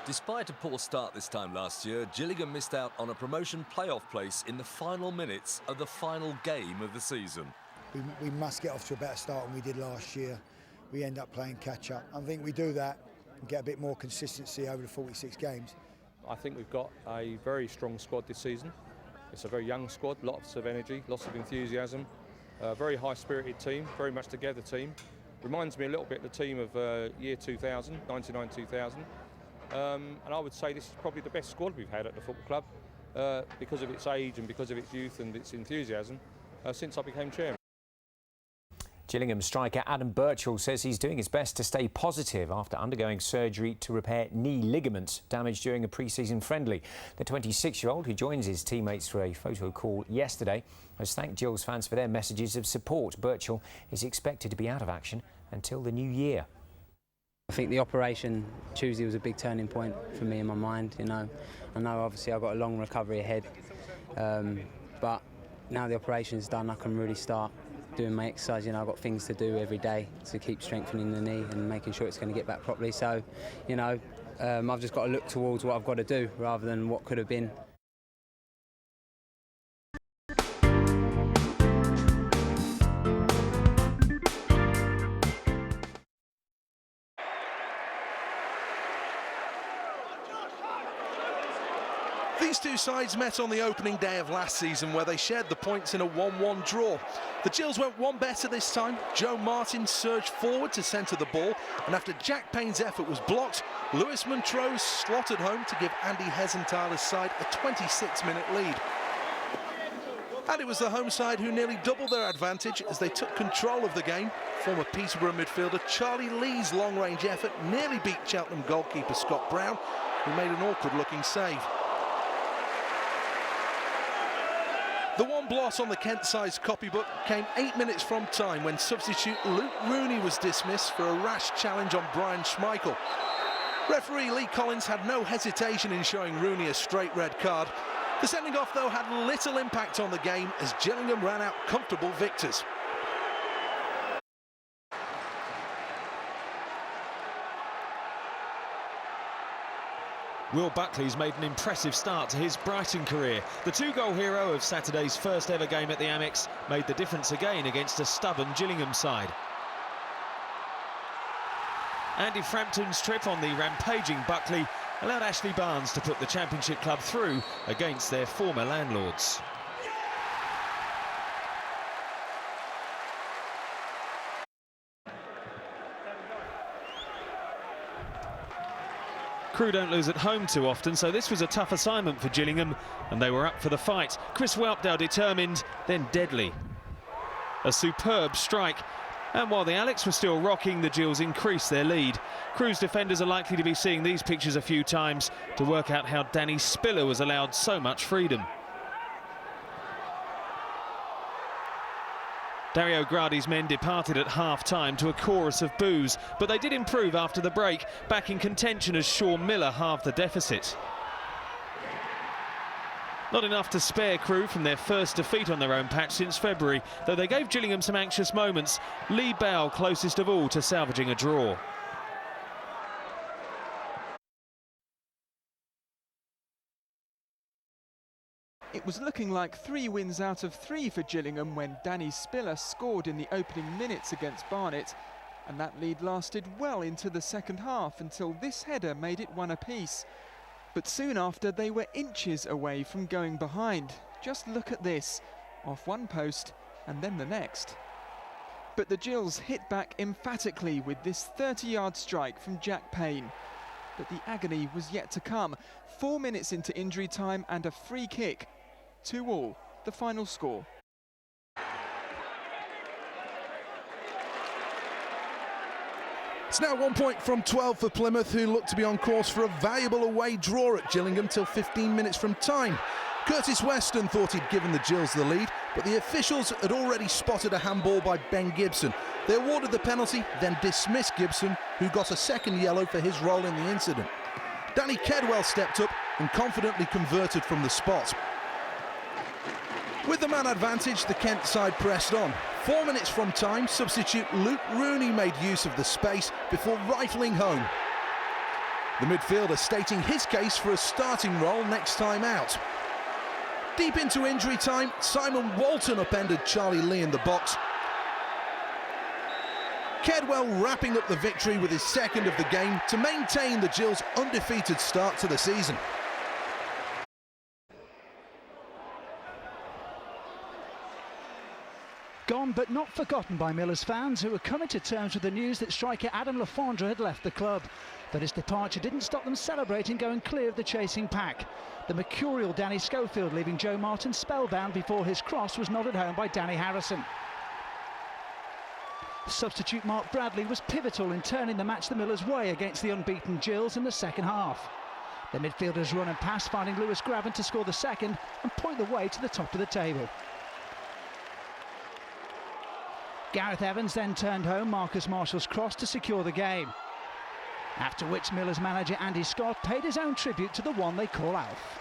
Despite a poor start this time last year, Gillingham missed out on a promotion playoff place in the final minutes of the final game of the season. We must get off to a better start than we did last year. We end up playing catch-up. I think we do that and get a bit more consistency over the 46 games. I think we've got a very strong squad this season. It's a very young squad, lots of energy, lots of enthusiasm, a very high-spirited team, very much together team. Reminds me a little bit of the team of year 2000, 99-2000. And I would say this is probably the best squad we've had at the football club because of its age and because of its youth and its enthusiasm since I became chairman. Gillingham striker Adam Birchall says he's doing his best to stay positive after undergoing surgery to repair knee ligaments damaged during a pre-season friendly. The 26-year-old, who joins his teammates for a photo call yesterday, has thanked Gills fans for their messages of support. Birchall is expected to be out of action until the new year. I think the operation Tuesday was a big turning point for me in my mind. I know obviously I've got a long recovery ahead, but now the operation's done, I can really start doing my exercise. I've got things to do every day to keep strengthening the knee and making sure it's going to get back properly. So, I've just got to look towards what I've got to do rather than what could have been. These two sides met on the opening day of last season where they shared the points in a 1-1 draw. The Gills went one better this time. Joe Martin surged forward to centre the ball, and after Jack Payne's effort was blocked, Lewis Montrose slotted home to give Andy Hesenthaler's side a 26-minute lead. And it was the home side who nearly doubled their advantage as they took control of the game. Former Peterborough midfielder Charlie Lee's long-range effort nearly beat Cheltenham goalkeeper Scott Brown, who made an awkward-looking save. The one blot on the Kent-sized copybook came 8 minutes from time when substitute Luke Rooney was dismissed for a rash challenge on Brian Schmeichel. Referee Lee Collins had no hesitation in showing Rooney a straight red card. The sending off, though, had little impact on the game as Gillingham ran out comfortable victors. Will Buckley's made an impressive start to his Brighton career. The two-goal hero of Saturday's first ever game at the Amex made the difference again against a stubborn Gillingham side. Andy Frampton's trip on the rampaging Buckley allowed Ashley Barnes to put the Championship club through against their former landlords. Crewe don't lose at home too often, so this was a tough assignment for Gillingham, and they were up for the fight. Chris Whelpdale determined, then deadly. A superb strike, and while the Alex were still rocking, the Gills increased their lead. Crewe's defenders are likely to be seeing these pictures a few times to work out how Danny Spiller was allowed so much freedom. Dario Gradi's men departed at half-time to a chorus of boos, but they did improve after the break, back in contention as Sean Miller halved the deficit. Not enough to spare Crewe from their first defeat on their own patch since February, though they gave Gillingham some anxious moments. Lee Bowell closest of all to salvaging a draw. It was looking like 3 wins out of 3 for Gillingham when Danny Spiller scored in the opening minutes against Barnet, and that lead lasted well into the second half until this header made it 1 apiece. But soon after, they were inches away from going behind. Just look at this, off one post and then the next. But the Gills hit back emphatically with this 30-yard strike from Jack Payne. But the agony was yet to come. 4 minutes into injury time and a free kick. 2-2, the final score. It's now 1 point from 12 for Plymouth, who look to be on course for a valuable away draw at Gillingham till 15 minutes from time. Curtis Weston thought he'd given the Gills the lead, but the officials had already spotted a handball by Ben Gibson. They awarded the penalty, then dismissed Gibson, who got a second yellow for his role in the incident. Danny Kedwell stepped up and confidently converted from the spot. With the man advantage, the Kent side pressed on. 4 minutes from time, substitute Luke Rooney made use of the space before rifling home. The midfielder stating his case for a starting role next time out. Deep into injury time, Simon Walton upended Charlie Lee in the box. Kedwell wrapping up the victory with his second of the game to maintain the Gills' undefeated start to the season. Gone but not forgotten by Millers fans, who were coming to terms with the news that striker Adam Lafondra had left the club. But his departure didn't stop them celebrating going clear of the chasing pack. The mercurial Danny Schofield leaving Joe Martin spellbound before his cross was nodded home by Danny Harrison. Substitute Mark Bradley was pivotal in turning the match the Millers' way against the unbeaten Gills in the second half. The midfielders run and pass, finding Lewis Graven to score the second and point the way to the top of the table. Gareth Evans then turned home Marcus Marshall's cross to secure the game. After which Millers manager Andy Scott paid his own tribute to the one they call Alf.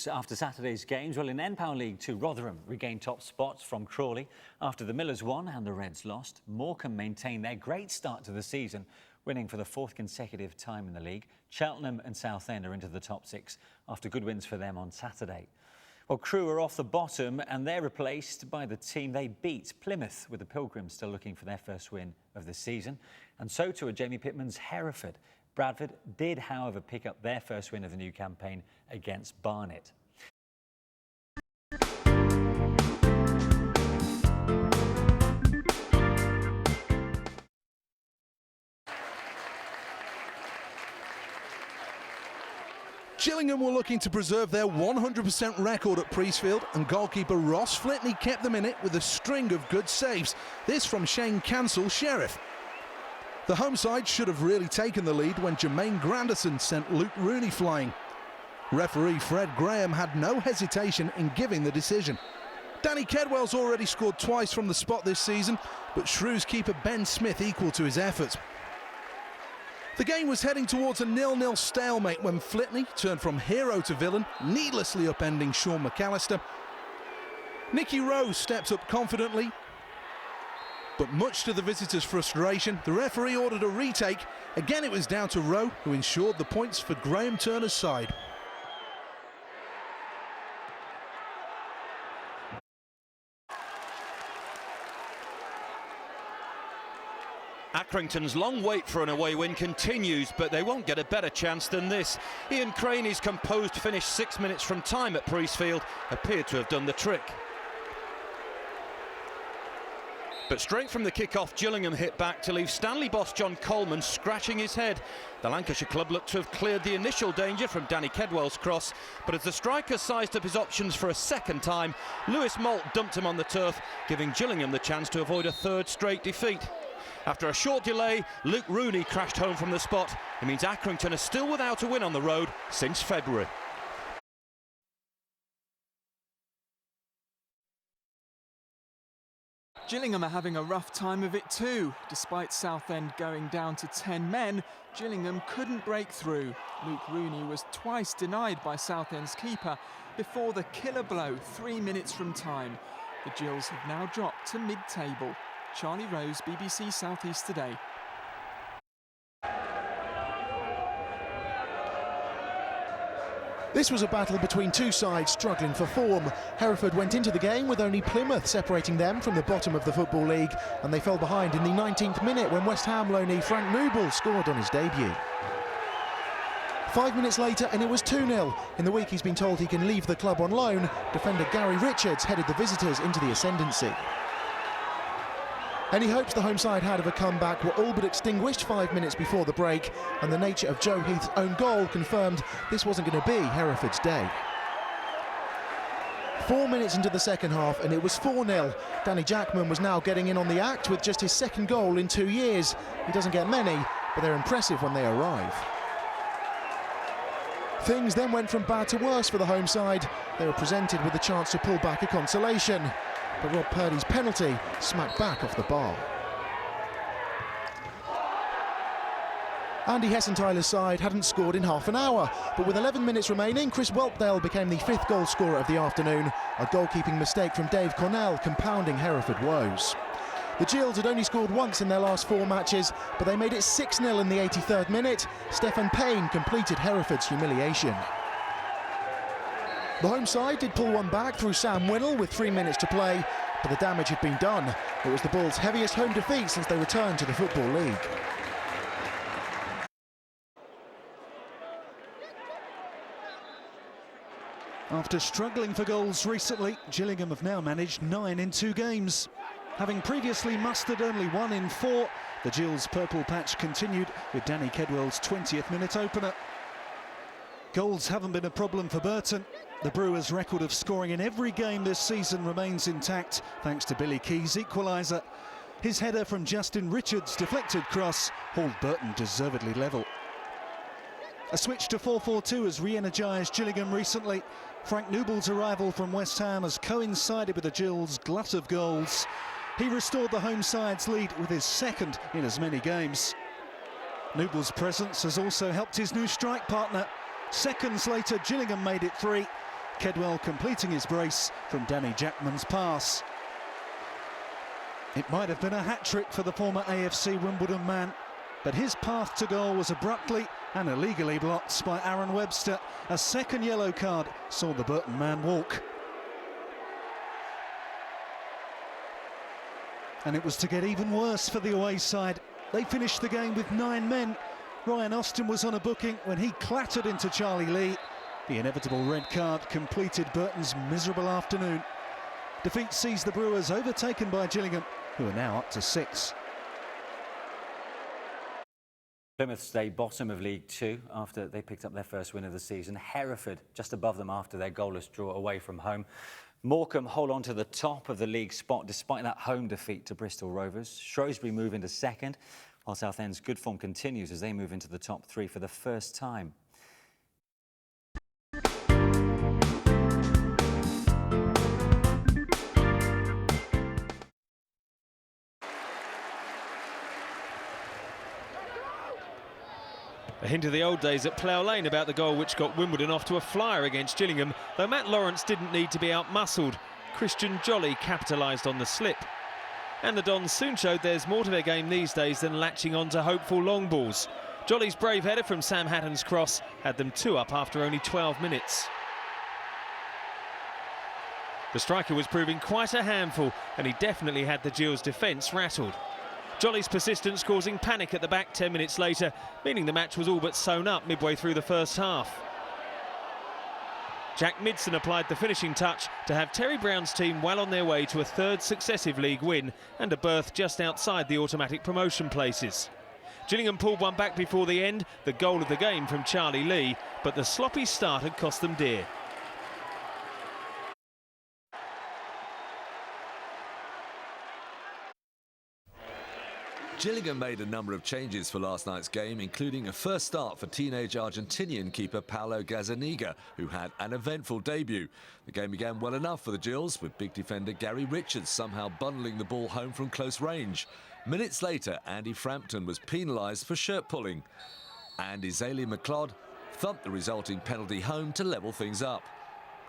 After Saturday's games, well, in N-Pound League 2, Rotherham regained top spots from Crawley. After the Millers won and the Reds lost, Morecambe maintained their great start to the season, winning for the fourth consecutive time in the league. Cheltenham and Southend are into the top six after good wins for them on Saturday. Well, Crewe are off the bottom and they're replaced by the team they beat, Plymouth, with the Pilgrims still looking for their first win of the season. And so too are Jamie Pittman's Hereford. Bradford did, however, pick up their first win of the new campaign against Barnet. Gillingham were looking to preserve their 100% record at Priestfield, and goalkeeper Ross Flitney kept them in it with a string of good saves. This from Shane Cancel, Sheriff. The home side should have really taken the lead when Jermaine Granderson sent Luke Rooney flying. Referee Fred Graham had no hesitation in giving the decision. Danny Kedwell's already scored twice from the spot this season, but Shrews keeper Ben Smith equal to his effort. The game was heading towards a 0-0 stalemate when Flitney turned from hero to villain, needlessly upending Sean McAllister. Nicky Rose stepped up confidently, but much to the visitors' frustration, the referee ordered a retake. Again, it was down to Rowe, who ensured the points for Graham Turner's side. Accrington's long wait for an away win continues, but they won't get a better chance than this. Ian Craney's composed finish 6 minutes from time at Priestfield appeared to have done the trick. But straight from the kick-off, Gillingham hit back to leave Stanley boss John Coleman scratching his head. The Lancashire club looked to have cleared the initial danger from Danny Kedwell's cross, but as the striker sized up his options for a second time, Lewis Malt dumped him on the turf, giving Gillingham the chance to avoid a third straight defeat. After a short delay, Luke Rooney crashed home from the spot. It means Accrington are still without a win on the road since February. Gillingham are having a rough time of it too. Despite Southend going down to 10 men, Gillingham couldn't break through. Luke Rooney was twice denied by Southend's keeper before the killer blow 3 minutes from time. The Gills have now dropped to mid-table. Charlie Rose, BBC South East Today. This was a battle between two sides struggling for form. Hereford went into the game with only Plymouth separating them from the bottom of the Football League, and they fell behind in the 19th minute when West Ham loanee Frank Nouble scored on his debut. 5 minutes later and it was 2-0. In the week he's been told he can leave the club on loan, defender Gary Richards headed the visitors into the ascendancy. Any hopes the home side had of a comeback were all but extinguished 5 minutes before the break, and the nature of Joe Heath's own goal confirmed this wasn't going to be Hereford's day. 4 minutes into the second half and it was 4-0. Danny Jackman was now getting in on the act with just his second goal in 2 years. He doesn't get many, but they're impressive when they arrive. Things then went from bad to worse for the home side. They were presented with a chance to pull back a consolation, but Rob Purdy's penalty smacked back off the bar. Andy Hessenthaler's side hadn't scored in half an hour, but with 11 minutes remaining, Chris Whelpdale became the 5th goal scorer of the afternoon, a goalkeeping mistake from Dave Cornell compounding Hereford woes. The Gills had only scored once in their last 4 matches, but they made it 6-0 in the 83rd minute. Stephen Payne completed Hereford's humiliation. The home side did pull one back through Sam Winnell with 3 minutes to play, but the damage had been done. It was the Bulls' heaviest home defeat since they returned to the Football League. After struggling for goals recently, Gillingham have now managed 9 in 2 games. Having previously mustered only 1 in 4, the Gills' purple patch continued with Danny Kedwell's 20th minute opener. Goals haven't been a problem for Burton. The Brewers' record of scoring in every game this season remains intact, thanks to Billy Key's equaliser. His header from Justin Richards' deflected cross hauled Burton deservedly level. A switch to 4-4-2 has re-energised Gillingham recently. Frank Nouble's arrival from West Ham has coincided with the Gills' glut of goals. He restored the home side's lead with his second in as many games. Nouble's presence has also helped his new strike partner. Seconds later, Gillingham made it 3. Kedwell completing his brace from Danny Jackman's pass. It might have been a hat-trick for the former AFC Wimbledon man, but his path to goal was abruptly and illegally blocked by Aaron Webster. A second yellow card saw the Burton man walk. And it was to get even worse for the away side. They finished the game with 9 men. Ryan Austin was on a booking when he clattered into Charlie Lee. The inevitable red card completed Burton's miserable afternoon. Defeat sees the Brewers overtaken by Gillingham, who are now up to 6. Plymouth stay bottom of League Two after they picked up their first win of the season. Hereford just above them after their goalless draw away from home. Morecambe hold on to the top of the league spot despite that home defeat to Bristol Rovers. Shrewsbury move into second, while Southend's good form continues as they move into the top 3 for the first time. A hint of the old days at Plough Lane about the goal which got Wimbledon off to a flyer against Gillingham, though Matt Lawrence didn't need to be out-muscled. Christian Jolly capitalised on the slip. And the Dons soon showed there's more to their game these days than latching on to hopeful long balls. Jolly's brave header from Sam Hatton's cross had them 2 up after only 12 minutes. The striker was proving quite a handful, and he definitely had the Gills' defence rattled. Jolly's persistence causing panic at the back 10 minutes later, meaning the match was all but sewn up midway through the first half. Jack Midson applied the finishing touch to have Terry Brown's team well on their way to a 3rd successive league win and a berth just outside the automatic promotion places. Gillingham pulled one back before the end, the goal of the game from Charlie Lee, but the sloppy start had cost them dear. Gillingham made a number of changes for last night's game, including a first start for teenage Argentinian keeper Paulo Gazzaniga, who had an eventful debut. The game began well enough for the Gills, with big defender Gary Richards somehow bundling the ball home from close range. Minutes later, Andy Frampton was penalised for shirt pulling, and Izeli McLeod thumped the resulting penalty home to level things up.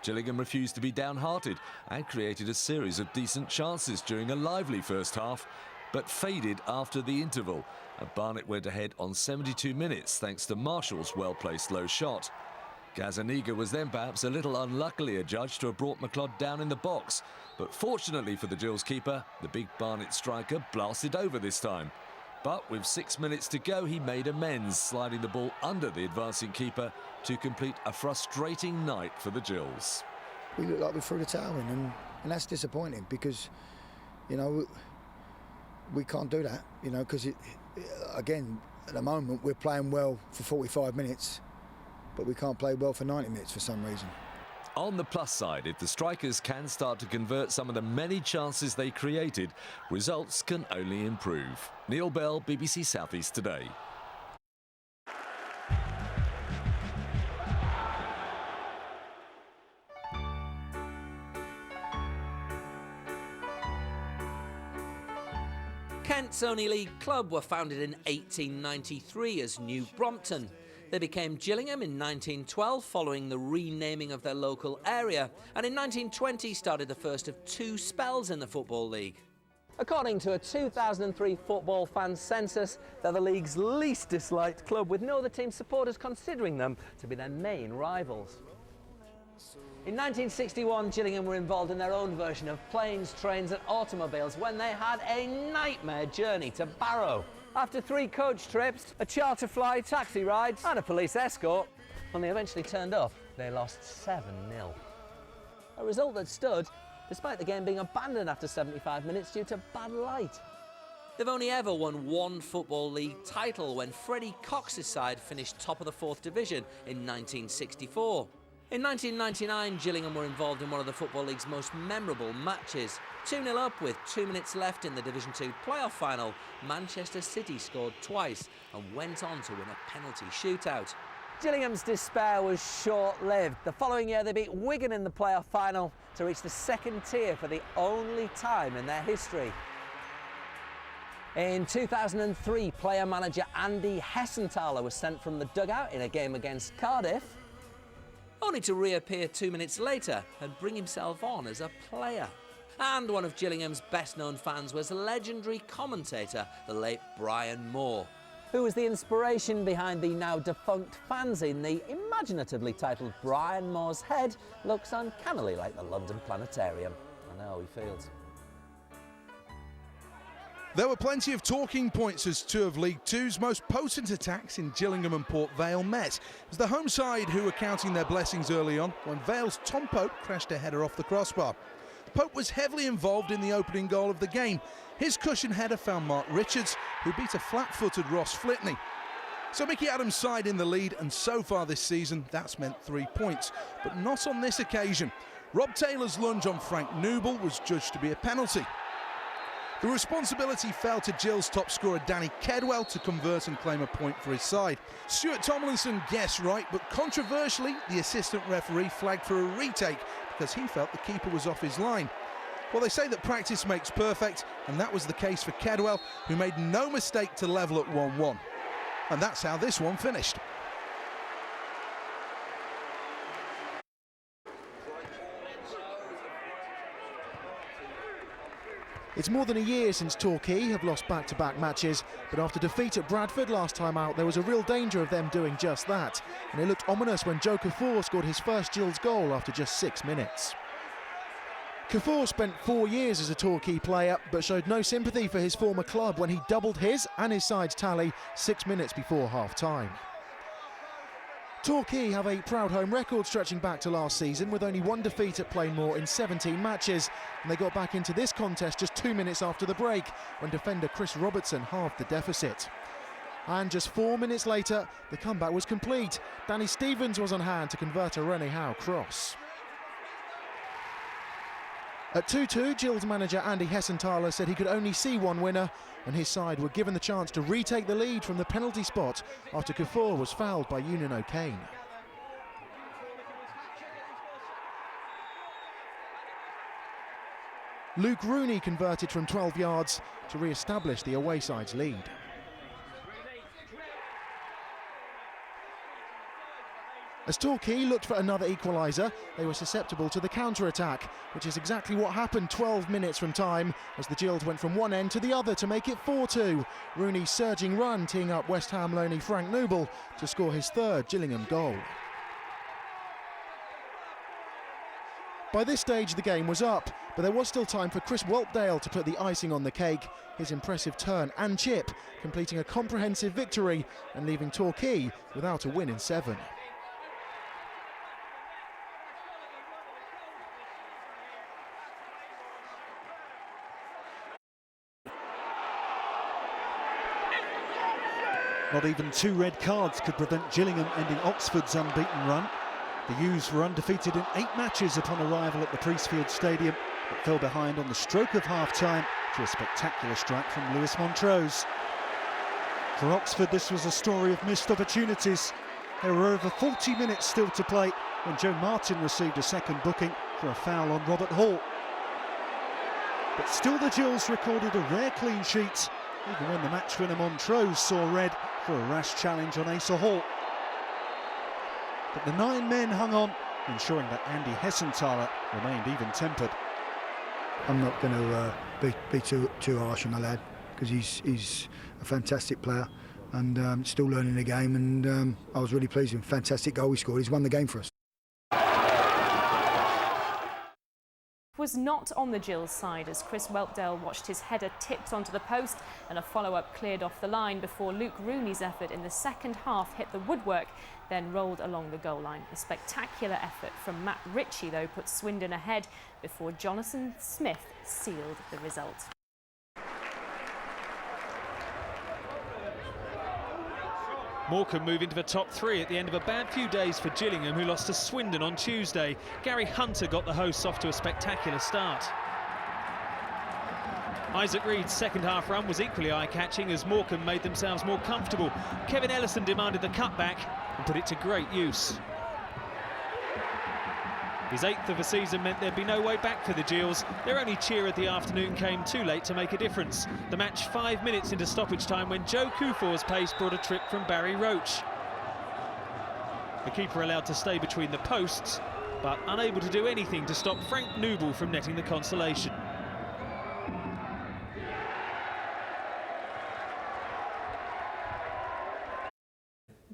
Gillingham refused to be downhearted and created a series of decent chances during a lively first half, but faded after the interval, and Barnet went ahead on 72 minutes thanks to Marshall's well-placed low shot. Gazzaniga was then perhaps a little unluckily adjudged to have brought McLeod down in the box, but fortunately for the Gills keeper, the big Barnet striker blasted over this time. But with 6 minutes to go, he made amends, sliding the ball under the advancing keeper to complete a frustrating night for the Gills. We look like we threw the towel in, and that's disappointing because, you know, we can't do that, you know, because, again, at the moment, we're playing well for 45 minutes, but we can't play well for 90 minutes for some reason. On the plus side, if the strikers can start to convert some of the many chances they created, results can only improve. Neil Bell, BBC South East Today. Kent's only league club were founded in 1893 as New Brompton. They became Gillingham in 1912 following the renaming of their local area, and in 1920 started the first of 2 spells in the Football League. According to a 2003 football fan census, they're the league's least disliked club, with no other team supporters considering them to be their main rivals. In 1961, Gillingham were involved in their own version of planes, trains and automobiles when they had a nightmare journey to Barrow. After 3 coach trips, a charter flight, taxi rides and a police escort, when they eventually turned up, they lost 7-0. A result that stood despite the game being abandoned after 75 minutes due to bad light. They've only ever won 1 Football League title when Freddie Cox's side finished top of the 4th Division in 1964. In 1999, Gillingham were involved in one of the Football League's most memorable matches. 2-0 up with 2 minutes left in the Division 2 playoff final, Manchester City scored twice and went on to win a penalty shootout. Gillingham's despair was short-lived. The following year they beat Wigan in the playoff final to reach the 2nd tier for the only time in their history. In 2003, player-manager Andy Hessenthaler was sent from the dugout in a game against Cardiff, only to reappear 2 minutes later and bring himself on as a player. And one of Gillingham's best-known fans was legendary commentator, the late Brian Moore, who was the inspiration behind the now defunct fanzine. The imaginatively titled Brian Moore's Head looks uncannily like the London Planetarium. I know how he feels. There were plenty of talking points as 2 of League Two's most potent attacks in Gillingham and Port Vale met. It was the home side who were counting their blessings early on when Vale's Tom Pope crashed a header off the crossbar. Pope was heavily involved in the opening goal of the game. His cushion header found Mark Richards, who beat a flat-footed Ross Flitney. So Mickey Adams' side in the lead, and so far this season that's meant 3 points. But not on this occasion. Rob Taylor's lunge on Frank Nouble was judged to be a penalty. The responsibility fell to Gill's top scorer Danny Kedwell to convert and claim a point for his side. Stuart Tomlinson guessed right, but controversially the assistant referee flagged for a retake because he felt the keeper was off his line. Well, they say that practice makes perfect, and that was the case for Kedwell, who made no mistake to level at 1-1. And that's how this one finished. It's more than a year since Torquay have lost back-to-back matches, but after defeat at Bradford last time out, there was a real danger of them doing just that. And it looked ominous when Joe Kaffour scored his first Gills goal after just 6 minutes. Kaffour spent 4 years as a Torquay player, but showed no sympathy for his former club when he doubled his and his side's tally 6 minutes before half-time. Torquay have a proud home record stretching back to last season with only 1 defeat at Plainmoor in 17 matches, and they got back into this contest just 2 minutes after the break when defender Chris Robertson halved the deficit. And just 4 minutes later, the comeback was complete. Danny Stevens was on hand to convert a Rennie Howe cross. At 2-2, Gills manager Andy Hessenthaler said he could only see 1 winner, and his side were given the chance to retake the lead from the penalty spot after Kaffour was fouled by Ewan O'Kane. Luke Rooney converted from 12 yards to re-establish the away side's lead. As Torquay looked for another equaliser, they were susceptible to the counter-attack, which is exactly what happened 12 minutes from time, as the Gills went from one end to the other to make it 4-2. Rooney's surging run teeing up West Ham loanee Frank Nouble to score his 3rd Gillingham goal. By this stage the game was up, but there was still time for Chris Whelpdale to put the icing on the cake, his impressive turn and chip, completing a comprehensive victory and leaving Torquay without a win in 7. Not even 2 red cards could prevent Gillingham ending Oxford's unbeaten run. The U's were undefeated in 8 matches upon arrival at the Priestfield Stadium, but fell behind on the stroke of half-time to a spectacular strike from Lewis Montrose. For Oxford, this was a story of missed opportunities. There were over 40 minutes still to play when Joe Martin received a second booking for a foul on Robert Hall. But still the Gills recorded a rare clean sheet, even when the match winner Montrose saw red for a rash challenge on Asa Hall. But the 9 men hung on, ensuring that Andy Hessenthaler remained even-tempered. I'm not going to be too harsh on the lad, because he's a fantastic player and still learning the game, and I was really pleased with him. Fantastic goal he scored. He's won the game for us. Was not on the Gills side as Chris Whelpdale watched his header tipped onto the post and a follow-up cleared off the line before Luke Rooney's effort in the second half hit the woodwork, then rolled along the goal line. A spectacular effort from Matt Ritchie, though, put Swindon ahead before Jonathan Smith sealed the result. Morecambe move into the top three at the end of a bad few days for Gillingham, who lost to Swindon on Tuesday. Gary Hunter got the hosts off to a spectacular start. Isaac Reed's second half run was equally eye-catching as Morecambe made themselves more comfortable. Kevin Ellison demanded the cutback and put it to great use. His 8th of the season meant there'd be no way back for the Gills. Their only cheer of the afternoon came too late to make a difference. The match 5 minutes into stoppage time when Joe Kufor's pace brought a trip from Barry Roach. The keeper allowed to stay between the posts, but unable to do anything to stop Frank Nouble from netting the consolation.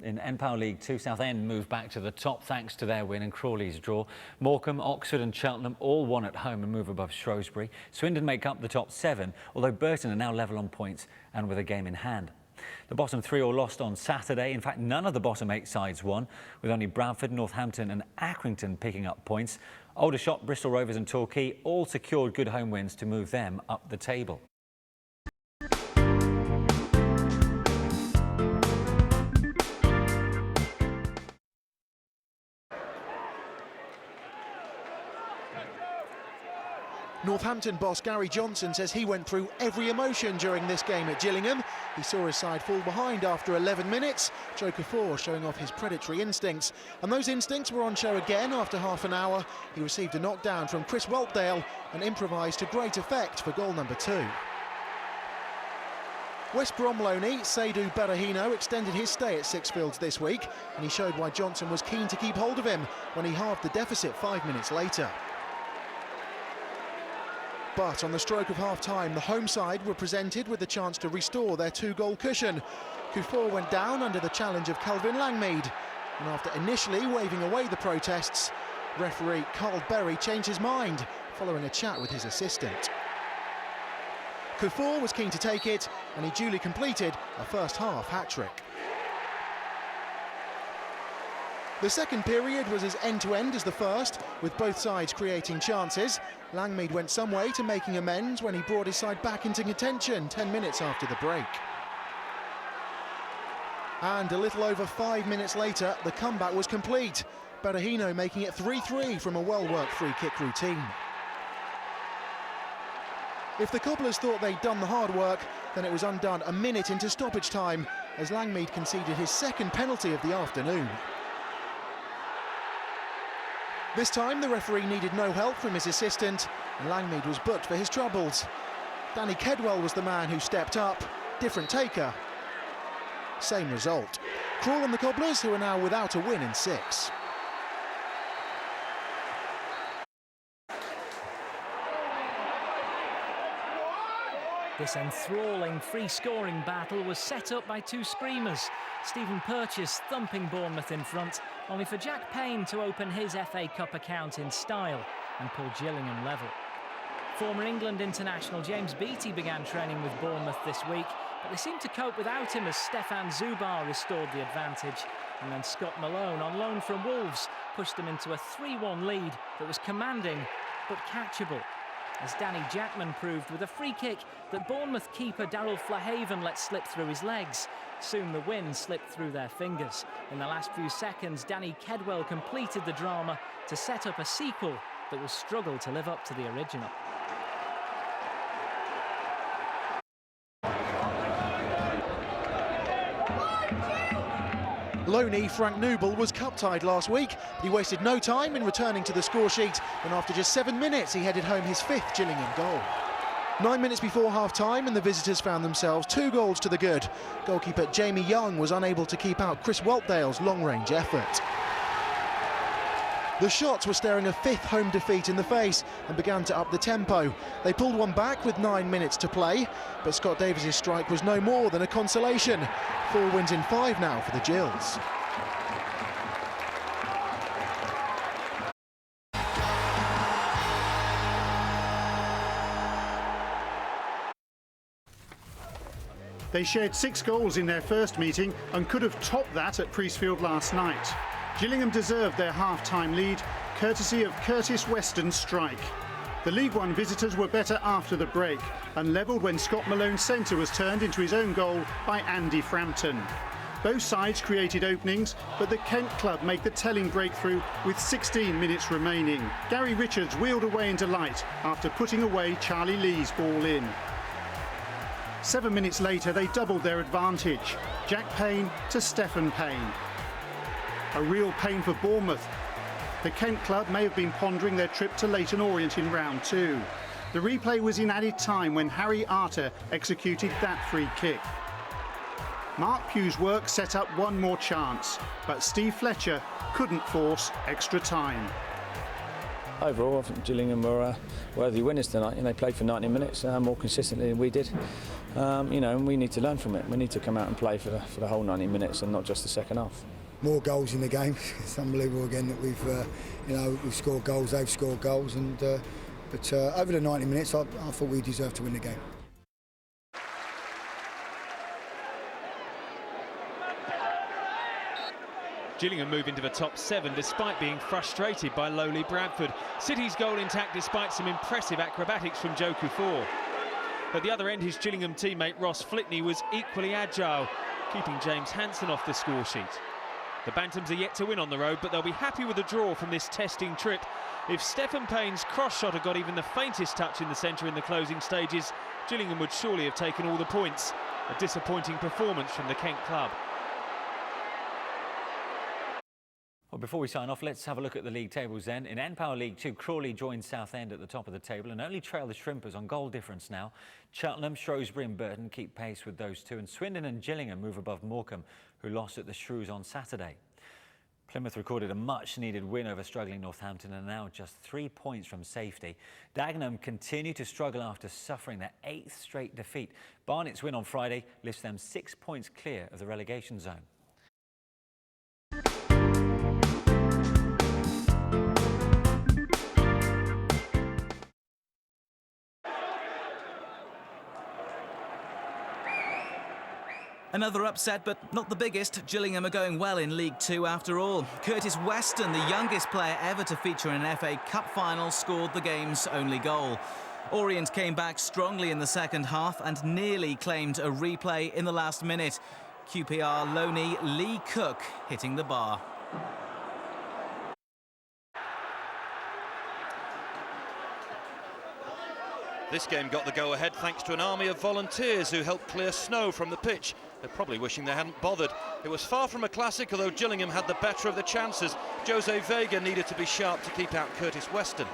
In NPAL League 2, Southend moved back to the top thanks to their win and Crawley's draw. Morecambe, Oxford and Cheltenham all won at home and move above Shrewsbury. Swindon make up the top 7, although Burton are now level on points and with a game in hand. The bottom 3 all lost on Saturday. In fact, none of the bottom 8 sides won, with only Bradford, Northampton and Accrington picking up points. Aldershot, Bristol Rovers and Torquay all secured good home wins to move them up the table. Northampton boss Gary Johnson says he went through every emotion during this game at Gillingham. He saw his side fall behind after 11 minutes. Joe Kufor showing off his predatory instincts. And those instincts were on show again after half an hour. He received a knockdown from Chris Whelpdale and improvised to great effect for goal number 2. West Brom loanee Seydou Berahino extended his stay at Sixfields this week, and he showed why Johnson was keen to keep hold of him when he halved the deficit 5 minutes later. But on the stroke of half-time, the home side were presented with the chance to restore their 2-goal cushion. Kufor went down under the challenge of Kelvin Langmead, and after initially waving away the protests, referee Carl Berry changed his mind following a chat with his assistant. Kufor was keen to take it, and he duly completed a first-half hat-trick. The second period was as end-to-end as the first, with both sides creating chances. Langmead went some way to making amends when he brought his side back into contention 10 minutes after the break. And a little over 5 minutes later, the comeback was complete. Berahino making it 3-3 from a well-worked free-kick routine. If the Cobblers thought they'd done the hard work, then it was undone a minute into stoppage time, as Langmead conceded his second penalty of the afternoon. This time, the referee needed no help from his assistant, and Langmead was booked for his troubles. Danny Kedwell was the man who stepped up. Different taker. Same result. Crawl and the Cobblers, who are now without a win in 6. This enthralling free-scoring battle was set up by 2 screamers. Stephen Purchase thumping Bournemouth in front, only for Jack Payne to open his FA Cup account in style and pull Gillingham level. Former England international James Beattie began training with Bournemouth this week, but they seemed to cope without him as Stefan Zubar restored the advantage. And then Scott Malone, on loan from Wolves, pushed them into a 3-1 lead that was commanding but catchable, as Danny Jackman proved with a free kick that Bournemouth keeper Daryl Flahaven let slip through his legs. Soon the win slipped through their fingers. In the last few seconds, Danny Kedwell completed the drama to set up a sequel that will struggle to live up to the original. Loanee Frank Nouble was cup-tied last week, but he wasted no time in returning to the score sheet, and after just 7 minutes he headed home his 5th Gillingham goal. 9 minutes before half-time and the visitors found themselves 2 goals to the good. Goalkeeper Jamie Young was unable to keep out Chris Whelpdale's long-range effort. The Shots were staring a 5th home defeat in the face and began to up the tempo. They pulled one back with 9 minutes to play, but Scott Davis's strike was no more than a consolation. 4 wins in 5 now for the Gills. They shared 6 goals in their first meeting and could have topped that at Priestfield last night. Gillingham deserved their half-time lead, courtesy of Curtis Weston's strike. The League One visitors were better after the break and levelled when Scott Malone's centre was turned into his own goal by Andy Frampton. Both sides created openings, but the Kent club made the telling breakthrough with 16 minutes remaining. Gary Richards wheeled away into light after putting away Charlie Lee's ball in. 7 minutes later, they doubled their advantage. Jack Payne to Stephen Payne. A real pain for Bournemouth. The Kent club may have been pondering their trip to Leyton Orient in round 2. The replay was in added time when Harry Arter executed that free kick. Mark Pugh's work set up one more chance, but Steve Fletcher couldn't force extra time. Overall, I think Gillingham were worthy winners tonight, and they played for 90 minutes more consistently than we did. And we need to learn from it. We need to come out and play for the whole 90 minutes and not just the second half. More goals in the game. It's unbelievable again that we've scored goals. They've scored goals, but over the 90 minutes, I thought we deserved to win the game. Gillingham move into the top 7 despite being frustrated by lowly Bradford. City's goal intact despite some impressive acrobatics from Joe Kufor. At the other end, his Gillingham teammate Ross Flitney was equally agile, keeping James Hansen off the score sheet. The Bantams are yet to win on the road, but they'll be happy with a draw from this testing trip. If Stephen Payne's cross shot had got even the faintest touch in the centre in the closing stages, Gillingham would surely have taken all the points. A disappointing performance from the Kent club. Well, before we sign off, let's have a look at the league tables then. In N-Power League 2, Crawley joins Southend at the top of the table and only trail the Shrimpers on goal difference now. Cheltenham, Shrewsbury and Burton keep pace with those two, and Swindon and Gillingham move above Morecambe, who lost at the Shrews on Saturday. Plymouth recorded a much-needed win over struggling Northampton and are now just 3 points from safety. Dagenham continue to struggle after suffering their 8th straight defeat. Barnet's win on Friday lifts them 6 points clear of the relegation zone. Another upset, but not the biggest. Gillingham are going well in League 2 after all. Curtis Weston, the youngest player ever to feature in an FA Cup final, scored the game's only goal. Orient came back strongly in the second half and nearly claimed a replay in the last minute. QPR loanee Lee Cook hitting the bar. This game got the go-ahead thanks to an army of volunteers who helped clear snow from the pitch. They're probably wishing they hadn't bothered. It was far from a classic, although Gillingham had the better of the chances. Jose Vega needed to be sharp to keep out Curtis Weston.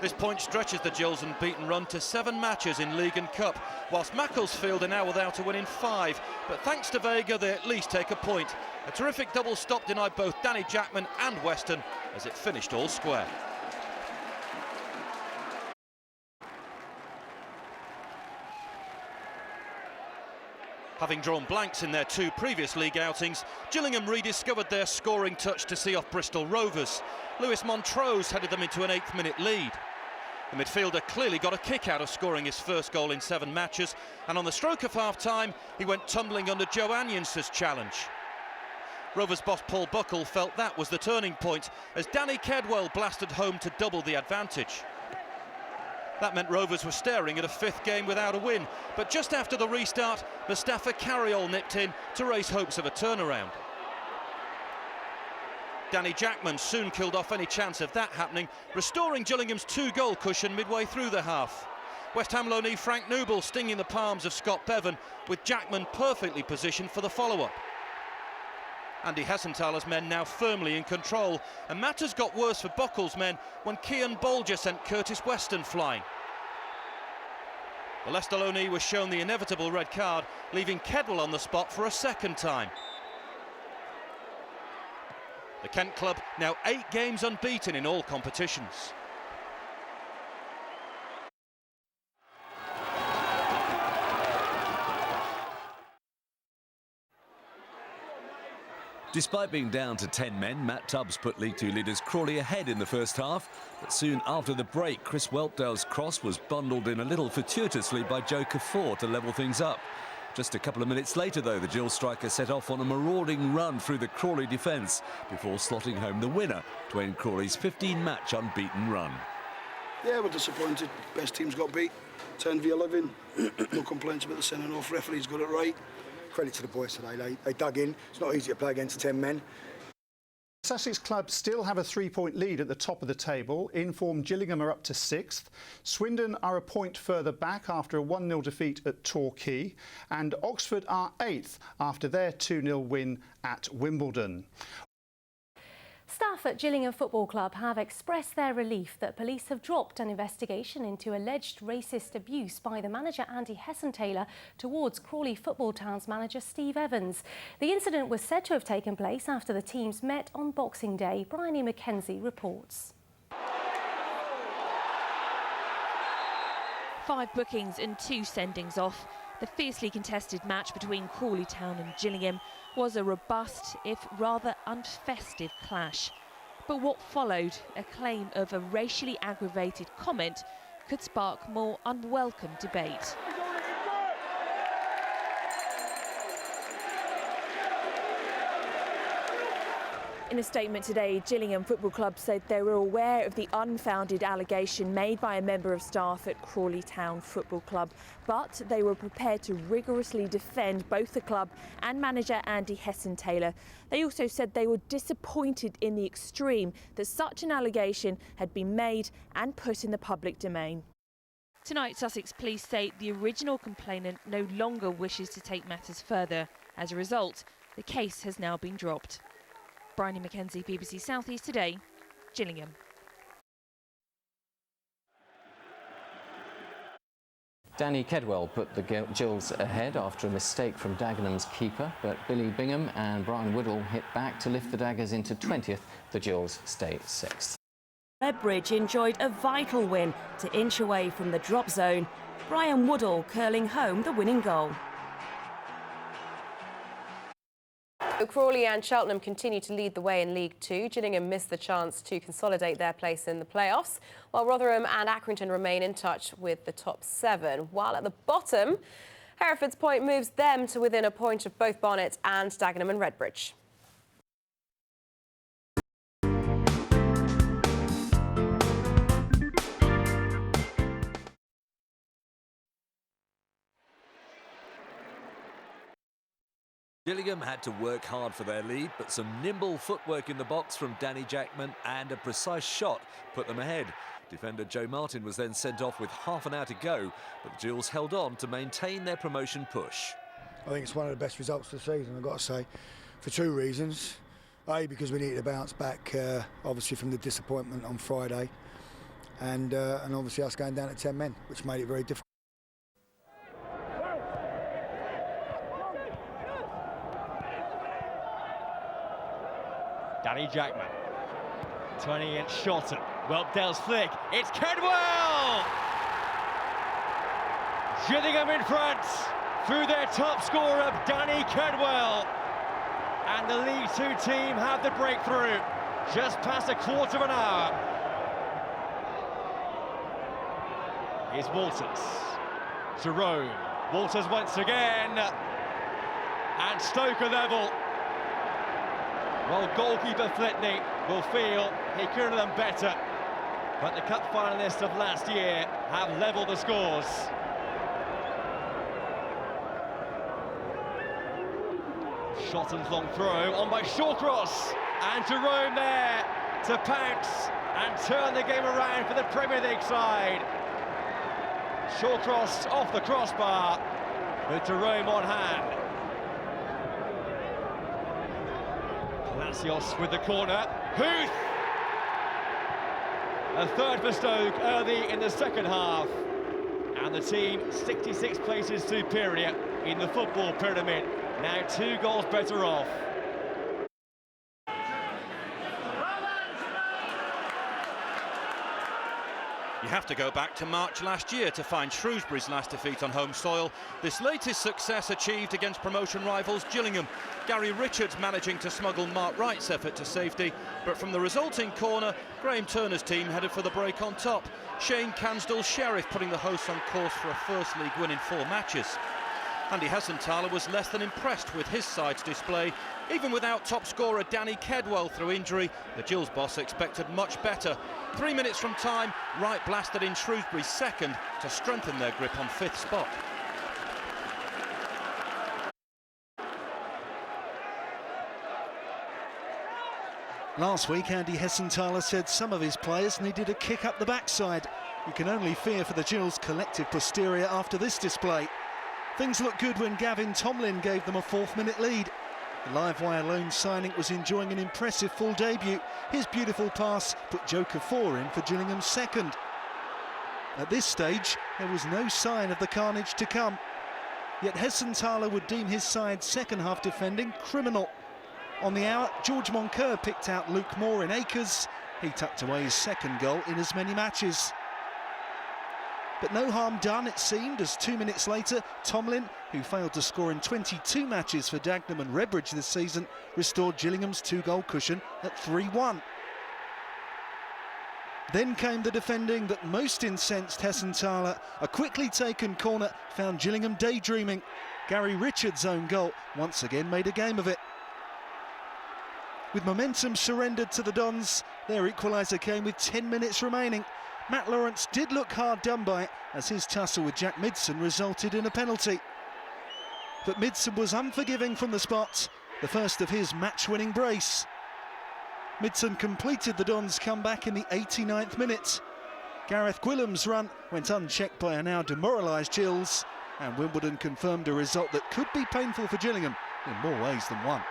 This point stretches the Gills' unbeaten run to 7 matches in League and Cup, whilst Macclesfield are now without a win in 5. But thanks to Vega, they at least take a point. A terrific double stop denied both Danny Jackman and Weston as it finished all square. Having drawn blanks in their 2 previous league outings, Gillingham rediscovered their scoring touch to see off Bristol Rovers. Lewis Montrose headed them into an 8th-minute lead. The midfielder clearly got a kick out of scoring his first goal in 7 matches, and on the stroke of half-time, he went tumbling under Joe Anions's challenge. Rovers boss Paul Buckle felt that was the turning point, as Danny Kedwell blasted home to double the advantage. That meant Rovers were staring at a 5th game without a win, but just after the restart, Mustafa Carriol nipped in to raise hopes of a turnaround. Danny Jackman soon killed off any chance of that happening, restoring Gillingham's 2-goal cushion midway through the half. West Ham loanee Frank Nouble stinging the palms of Scott Bevan, with Jackman perfectly positioned for the follow-up. Andy Hessenthaler's men now firmly in control, and matters got worse for Buckle's men when Cian Bolger sent Curtis Weston flying. The Leicester loanee was shown the inevitable red card, leaving Kedwell on the spot for a second time. The Kent club now 8 games unbeaten in all competitions. Despite being down to 10 men, Matt Tubbs put League Two leaders Crawley ahead in the first half. But soon after the break, Chris Whelpdale's cross was bundled in a little fortuitously by Joe Kaffour to level things up. Just a couple of minutes later, though, the Gills striker set off on a marauding run through the Crawley defence before slotting home the winner to end Crawley's 15-match unbeaten run. Yeah, we're disappointed. Best teams got beat, 10v11. No complaints about the sending-off. Referees got it right. Credit to the boys today. They dug in. It's not easy to play against 10 men. Sussex clubs still have a 3-point lead at the top of the table. In-form Gillingham are up to 6th. Swindon are a point further back after a 1-0 defeat at Torquay. And Oxford are 8th after their 2-0 win at Wimbledon. Staff at Gillingham Football Club have expressed their relief that police have dropped an investigation into alleged racist abuse by the manager Andy Hesson-Taylor towards Crawley Football Town's manager Steve Evans. The incident was said to have taken place after the teams met on Boxing Day. Bryony Mackenzie reports. 5 bookings and 2 sendings off. The fiercely contested match between Crawley Town and Gillingham was a robust, if rather unfestive clash. But what followed, a claim of a racially aggravated comment, could spark more unwelcome debate. In a statement today, Gillingham Football Club said they were aware of the unfounded allegation made by a member of staff at Crawley Town Football Club, but they were prepared to rigorously defend both the club and manager Andy Hesson-Taylor. They also said they were disappointed in the extreme that such an allegation had been made and put in the public domain. Tonight, Sussex Police say the original complainant no longer wishes to take matters further. As a result, the case has now been dropped. Bryony Mackenzie, BBC South East Today, Gillingham. Danny Kedwell put the Gills ahead after a mistake from Dagenham's keeper, but Billy Bingham and Brian Woodall hit back to lift the Daggers into 20th. The Gills stay 6th. Redbridge enjoyed a vital win to inch away from the drop zone. Brian Woodall curling home the winning goal. Crawley and Cheltenham continue to lead the way in League Two. Gillingham missed the chance to consolidate their place in the playoffs, while Rotherham and Accrington remain in touch with the top 7. While at the bottom, Hereford's point moves them to within a point of both Barnet and Dagenham and Redbridge. Gillingham had to work hard for their lead, but some nimble footwork in the box from Danny Jackman and a precise shot put them ahead. Defender Joe Martin was then sent off with half an hour to go, but the Gills held on to maintain their promotion push. I think it's one of the best results of the season, I've got to say, for 2 reasons. A, because we needed to bounce back, obviously, from the disappointment on Friday, and obviously us going down to 10 men, which made it very difficult. Danny Jackman turning against Shotton. Whelpdale's flick. It's Kedwell! Gillingham in front through their top scorer, Danny Kedwell. And the League Two team have the breakthrough just past a quarter of an hour. Here's Walters. Jerome. Walters once again. And Stoker level. Well, goalkeeper Flitney will feel he could have done better, but the cup finalists of last year have levelled the scores. Shotton's long throw on by Shawcross, and Jerome there to pounce and turn the game around for the Premier League side. Shawcross off the crossbar with Jerome on hand. Palacios with the corner. Huth! A third for Stoke early in the second half. And the team 66 places superior in the football pyramid. Now 2 goals better off. You have to go back to March last year to find Shrewsbury's last defeat on home soil. This latest success achieved against promotion rivals Gillingham. Gary Richards managing to smuggle Mark Wright's effort to safety, but from the resulting corner, Graham Turner's team headed for the break on top. Shane Cansdall's Sheriff putting the hosts on course for a First League win in 4 matches. Andy Hessenthaler was less than impressed with his side's display. Even without top scorer Danny Kedwell through injury, the Gills boss expected much better. 3 minutes from time, Wright blasted in Shrewsbury's second to strengthen their grip on 5th spot. Last week, Andy Hessenthaler said some of his players needed a kick up the backside. You can only fear for the Gills' collective posterior after this display. Things looked good when Gavin Tomlin gave them a 4th-minute lead. The live-wire loan signing was enjoying an impressive full debut. His beautiful pass put Joker 4 in for Gillingham's second. At this stage, there was no sign of the carnage to come. Yet Hessenthaler would deem his side's second-half defending criminal. On the hour, George Moncur picked out Luke Moore in Acres. He tucked away his second goal in as many matches. But no harm done, it seemed, as 2 minutes later, Tomlin, who failed to score in 22 matches for Dagenham and Redbridge this season, restored Gillingham's 2-goal cushion at 3-1. Then came the defending that most incensed Hessenthaler. A quickly taken corner found Gillingham daydreaming. Gary Richards' own goal once again made a game of it. With momentum surrendered to the Dons, their equaliser came with 10 minutes remaining. Matt Lawrence did look hard done by as his tussle with Jack Midson resulted in a penalty. But Midson was unforgiving from the spot, the first of his match-winning brace. Midson completed the Dons' comeback in the 89th minute. Gareth Gwillam's run went unchecked by a now demoralised Gills, and Wimbledon confirmed a result that could be painful for Gillingham in more ways than one.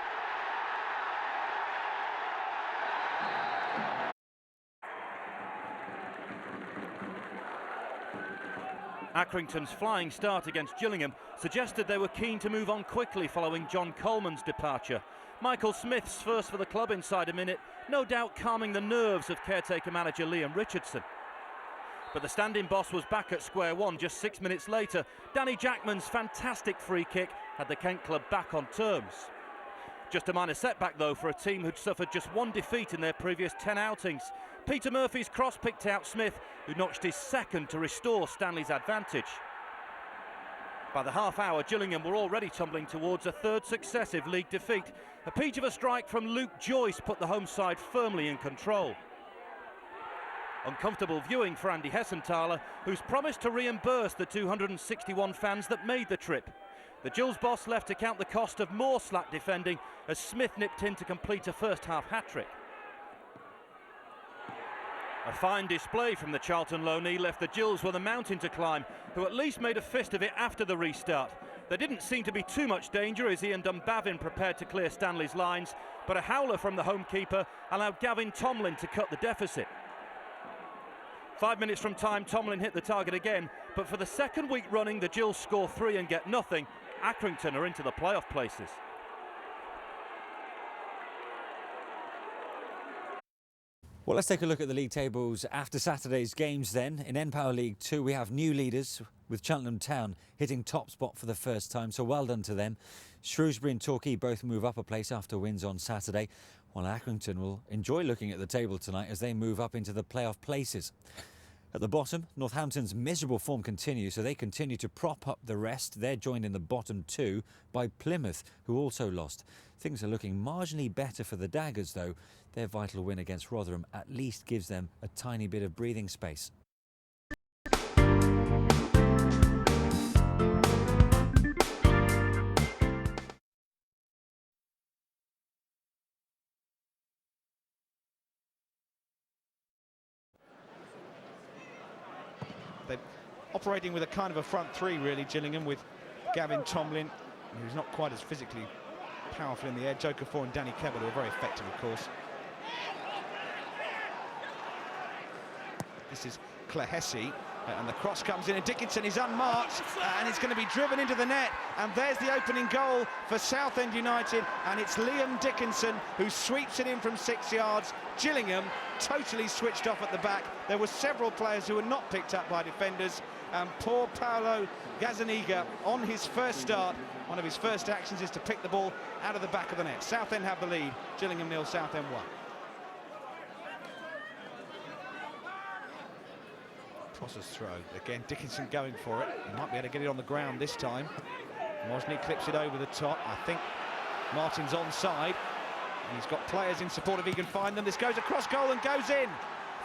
Accrington's flying start against Gillingham suggested they were keen to move on quickly following John Coleman's departure. Michael Smith's first for the club inside a minute, no doubt calming the nerves of caretaker manager Liam Richardson. But the standing boss was back at square one just 6 minutes later. Danny Jackman's fantastic free kick had the Kent club back on terms. Just a minor setback though for a team who'd suffered just 1 defeat in their previous 10 outings. Peter Murphy's cross picked out Smith, who notched his second to restore Stanley's advantage. By the half hour, Gillingham were already tumbling towards a 3rd successive league defeat. A peach of a strike from Luke Joyce put the home side firmly in control. Uncomfortable viewing for Andy Hessenthaler, who's promised to reimburse the 261 fans that made the trip. The Gills boss left to count the cost of more slack defending as Smith nipped in to complete a first-half hat-trick. A fine display from the Charlton loanee left the Gills with a mountain to climb, who at least made a fist of it after the restart. There didn't seem to be too much danger as Ian Dunbavin prepared to clear Stanley's lines, but a howler from the home keeper allowed Gavin Tomlin to cut the deficit. 5 minutes from time, Tomlin hit the target again, but for the second week running, the Gills score 3 and get nothing. Accrington are into the playoff places. Well, let's take a look at the league tables after Saturday's games then. In N-Power League 2, we have new leaders with Cheltenham Town hitting top spot for the first time, so well done to them. Shrewsbury and Torquay both move up a place after wins on Saturday, while Accrington will enjoy looking at the table tonight as they move up into the playoff places. At the bottom, Northampton's miserable form continues, so they continue to prop up the rest. They're joined in the bottom 2 by Plymouth, who also lost. Things are looking marginally better for the Daggers, though. Their vital win against Rotherham at least gives them a tiny bit of breathing space. They're operating with a kind of a front 3 really, Gillingham, with Gavin Tomlin, who's not quite as physically powerful in the air. Joker 4 and Danny Kedwell, who are very effective, of course. This is Clehesi. And the cross comes in, and Dickinson is unmarked, and it's going to be driven into the net. And there's the opening goal for Southend United, and it's Liam Dickinson who sweeps it in from 6 yards. Gillingham totally switched off at the back. There were several players who were not picked up by defenders, and poor Paolo Gazzaniga, on his first start, one of his first actions is to pick the ball out of the back of the net. Southend have the lead, Gillingham 0, Southend 1. Prosser's throw. Again, Dickinson going for it. He might be able to get it on the ground this time. Mosny clips it over the top. I think Martin's onside. And he's got players in support if he can find them. This goes across goal and goes in.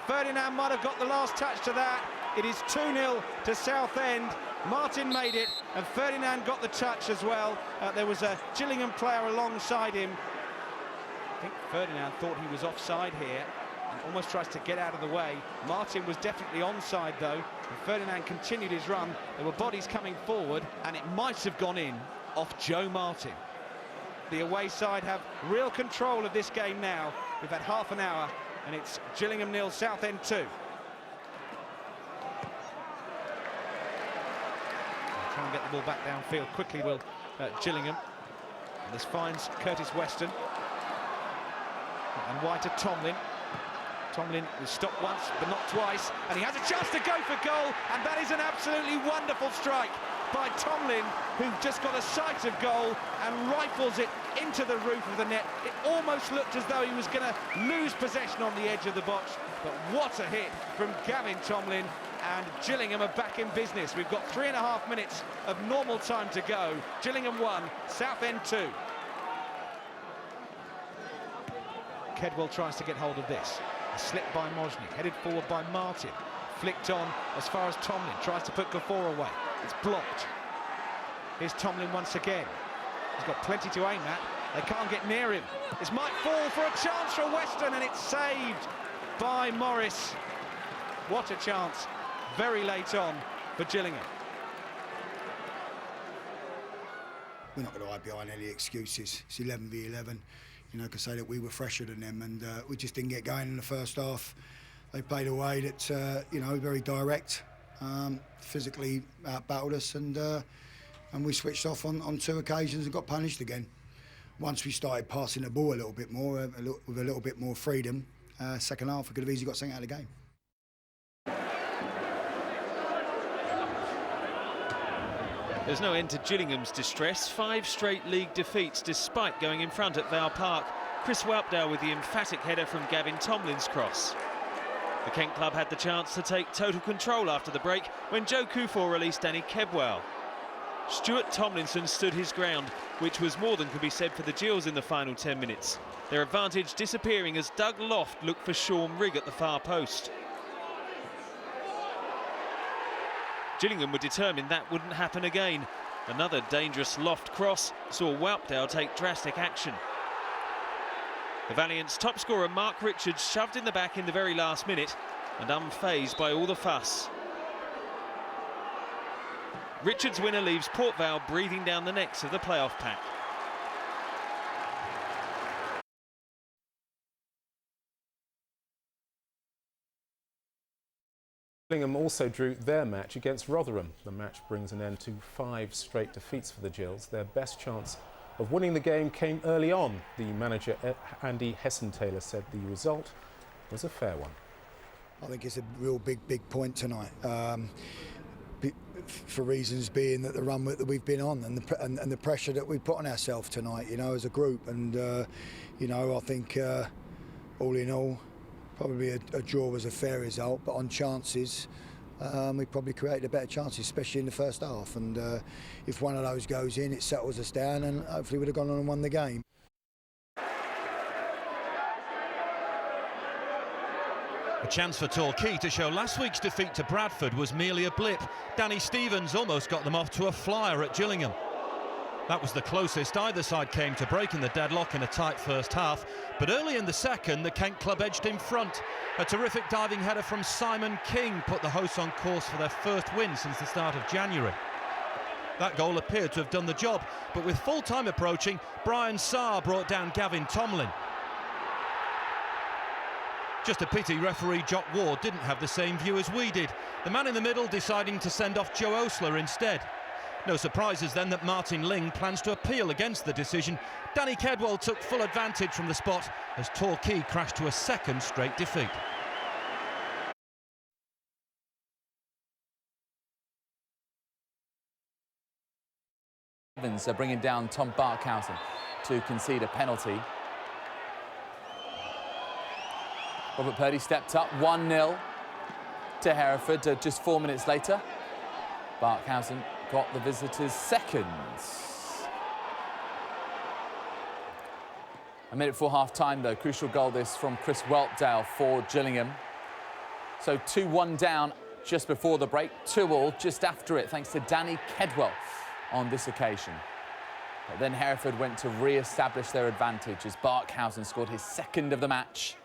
Ferdinand might have got the last touch to that. It is 2-0 to Southend. Martin made it, and Ferdinand got the touch as well. There was a Gillingham player alongside him. I think Ferdinand thought he was offside here, and almost tries to get out of the way. Martin was definitely onside though, and Ferdinand continued his run. There were bodies coming forward, and it might have gone in off Joe Martin. The away side have real control of this game now. We've had half an hour, and it's Gillingham 0, Southend 2. Try and get the ball back downfield quickly will Gillingham. And this finds Curtis Weston. And wide to Tomlin. Tomlin was stopped once, but not twice, and he has a chance to go for goal, and that is an absolutely wonderful strike by Tomlin, who just got a sight of goal and rifles it into the roof of the net. It almost looked as though he was going to lose possession on the edge of the box, but what a hit from Gavin Tomlin, and Gillingham are back in business. We've got 3.5 minutes of normal time to go. Gillingham 1, Southend 2. Kedwell tries to get hold of this. A slip by Mosny, headed forward by Martin. Flicked on as far as Tomlin, tries to put Gafford away. It's blocked. Here's Tomlin once again. He's got plenty to aim at. They can't get near him. This might fall for a chance for Weston, and it's saved by Morris. What a chance, very late on for Gillingham. We're not going to hide behind any excuses. It's 11v11. You know, can say that we were fresher than them, and we just didn't get going in the first half. They played a way that, you know, very direct, physically outbattled us, and we switched off on 2 occasions and got punished again. Once we started passing the ball a little bit more, with a little bit more freedom, second half we could have easily got something out of the game. There's no end to Gillingham's distress. 5 straight league defeats despite going in front at Vale Park. Chris Whelpdale with the emphatic header from Gavin Tomlin's cross. The Kent club had the chance to take total control after the break when Joe Kufor released Danny Kedwell. Stuart Tomlinson stood his ground, which was more than could be said for the Gills in the final 10 minutes. Their advantage disappearing as Doug Loft looked for Sean Rigg at the far post. Gillingham were determined that wouldn't happen again. Another dangerous Loft cross saw Whelpdale take drastic action. The Valiant's top scorer Mark Richards shoved in the back in the very last minute and unfazed by all the fuss. Richards' winner leaves Port Vale breathing down the necks of the playoff pack. Gillingham also drew their match against Rotherham. The match brings an end to 5 straight defeats for the Gills. Their best chance of winning the game came early on. The manager, Andy Hesson-Taylor, said the result was a fair one. I think it's a real big point tonight. For reasons being that the run that we've been on and the pressure that we put on ourselves tonight, you know, as a group. And, you know, I think all in all, probably a draw was a fair result, but on chances, we probably created a better chances, especially in the first half. And if one of those goes in, it settles us down, and hopefully we'd have gone on and won the game. A chance for Torquay to show last week's defeat to Bradford was merely a blip. Danny Stevens almost got them off to a flyer at Gillingham. That was the closest either side came to breaking the deadlock in a tight first half, but early in the second the Kent club edged in front. A terrific diving header from Simon King put the hosts on course for their first win since the start of January. That goal appeared to have done the job, but with full time approaching, Brian Sarr brought down Gavin Tomlin. Just a pity referee Jock Ward didn't have the same view as we did. The man in the middle deciding to send off Joe Osler instead. No surprises then that Martin Ling plans to appeal against the decision. Danny Kedwell took full advantage from the spot as Torquay crashed to a second straight defeat. Evans are bringing down Tom Barkhausen to concede a penalty. Robert Purdy stepped up, 1-0 to Hereford just 4 minutes later. Barkhausen got the visitors' seconds. A minute before half-time, though, crucial goal this from Chris Whelpdale for Gillingham. So 2-1 down just before the break, 2-2 just after it, thanks to Danny Kedwell on this occasion. But then Hereford went to re-establish their advantage as Barkhausen scored his second of the match.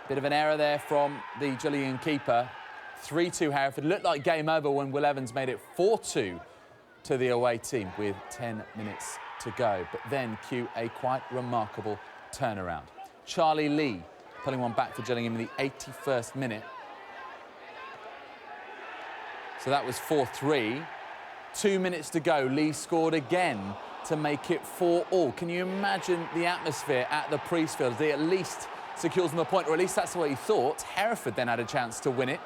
Bit of an error there from the Gillingham keeper. 3-2 Hereford. Looked like game over when Will Evans made it 4-2 to the away team with 10 minutes to go. But then cue a quite remarkable turnaround. Charlie Lee pulling one back for Gillingham in the 81st minute. So that was 4-3. 2 minutes to go. Lee scored again to make it 4-4. Can you imagine the atmosphere at the Priestfield? They at least secures them a point, or at least that's what he thought. Hereford then had a chance to win it.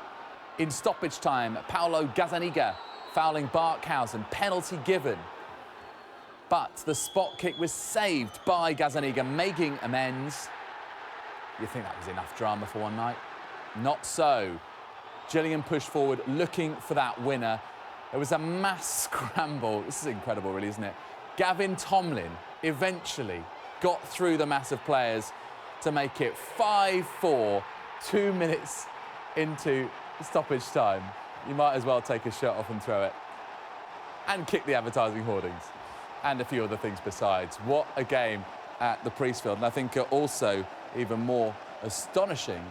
In stoppage time, Paolo Gazzaniga fouling Barkhausen, penalty given. But the spot kick was saved by Gazzaniga, making amends. You think that was enough drama for one night? Not so. Gillingham pushed forward, looking for that winner. There was a mass scramble. This is incredible, really, isn't it? Gavin Tomlin eventually got through the mass of players to make it 5-4, 2 minutes into stoppage time. You might as well take a shirt off and throw it. And kick the advertising hoardings. And a few other things besides. What a game at the Priestfield. And I think also even more astonishing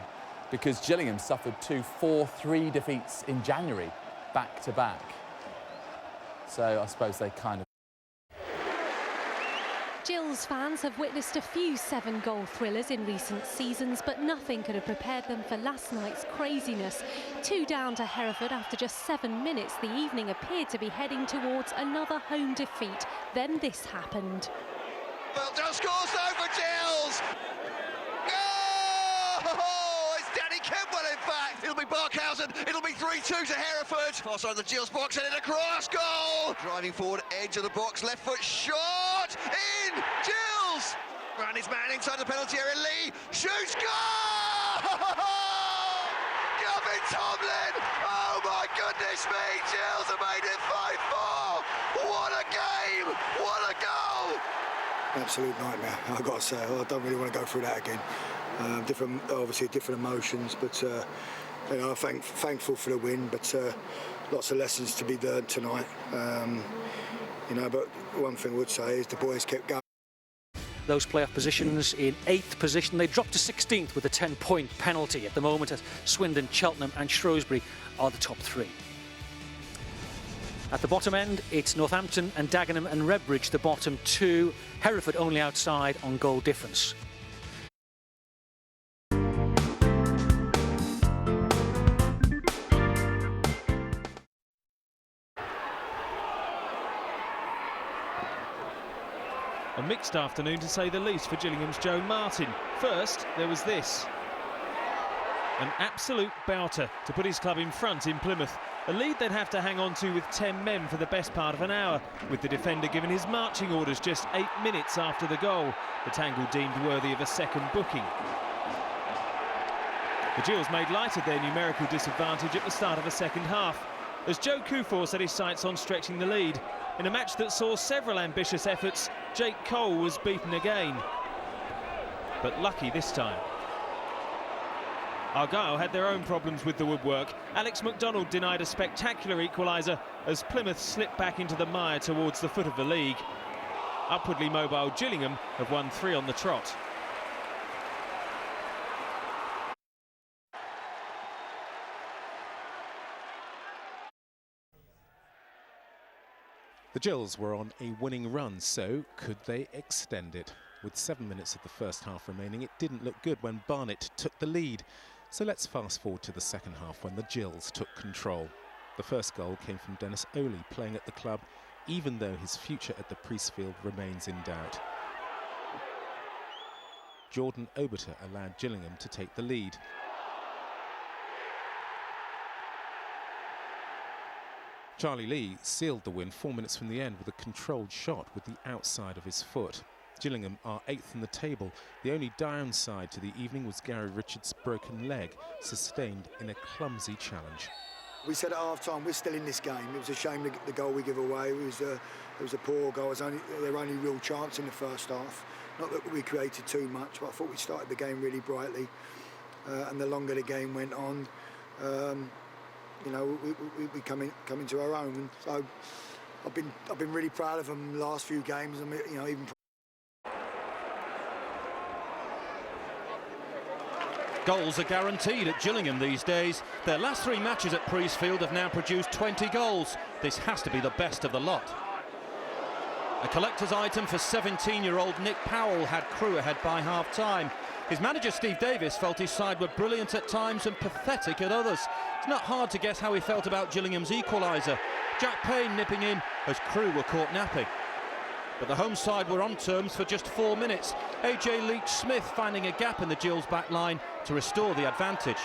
because Gillingham suffered 2 4-3 defeats in January, back-to-back. So I suppose they kind of... Gills fans have witnessed a few 7-goal thrillers in recent seasons, but nothing could have prepared them for last night's craziness. 2 down to Hereford after just 7 minutes, the evening appeared to be heading towards another home defeat. Then this happened. Whelpdale scores though for Gills! Oh, it's Danny Kedwell in fact! It'll be Barkhausen, it'll be 3-2 to Hereford. Pass on the Gills box and in across, goal! Driving forward, edge of the box, left foot shot! In! Gills! Ran his man inside the penalty area, Lee shoots, goal! Gavin Tomlin! Oh my goodness me, Gills have made it 5-4! What a game! What a goal! Absolute nightmare, I've got to say. I don't really want to go through that again. Obviously different emotions, but you know, thankful for the win, but lots of lessons to be learned tonight. You know, but one thing I would say is the boys kept going. Those playoff positions in 8th position, they dropped to 16th with a 10-point penalty at the moment, as Swindon, Cheltenham and Shrewsbury are the top 3. At the bottom end, it's Northampton and Dagenham and Redbridge, the bottom 2. Hereford only outside on goal difference. A mixed afternoon to say the least for Gillingham's Joe Martin. First, there was this. An absolute belter to put his club in front in Plymouth. A lead they'd have to hang on to with 10 men for the best part of an hour, with the defender given his marching orders just 8 minutes after the goal. The tangle deemed worthy of a second booking. The Gills made light of their numerical disadvantage at the start of the second half, as Joe Kufor set his sights on stretching the lead. In a match that saw several ambitious efforts, Jake Cole was beaten again. But lucky this time. Argyle had their own problems with the woodwork. Alex MacDonald denied a spectacular equaliser as Plymouth slipped back into the mire towards the foot of the league. Upwardly mobile Gillingham have won 3 on the trot. The Gills were on a winning run, so could they extend it? With 7 minutes of the first half remaining, it didn't look good when Barnett took the lead. So let's fast forward to the second half when the Gills took control. The first goal came from Dennis Oley, playing at the club, even though his future at the Priestfield remains in doubt. Jordan Oberter allowed Gillingham to take the lead. Charlie Lee sealed the win 4 minutes from the end with a controlled shot with the outside of his foot. Gillingham are 8th in the table. The only downside to the evening was Gary Richards' broken leg, sustained in a clumsy challenge. We said at half-time, we're still in this game. It was a shame the goal we give away. It was a poor goal. It was their only real chance in the first half. Not that we created too much, but I thought we started the game really brightly. And the longer the game went on, you know, we come into our own. And so I've been really proud of them the last few games. And you know, even. Goals are guaranteed at Gillingham these days. Their last 3 matches at Priestfield have now produced 20 goals. This has to be the best of the lot. A collector's item for 17-year-old Nick Powell had Crewe ahead by half-time. His manager Steve Davis felt his side were brilliant at times and pathetic at others. It's not hard to guess how he felt about Gillingham's equaliser. Jack Payne nipping in as Crewe were caught napping. But the home side were on terms for just 4 minutes. AJ Leach-Smith finding a gap in the Gills' back line to restore the advantage.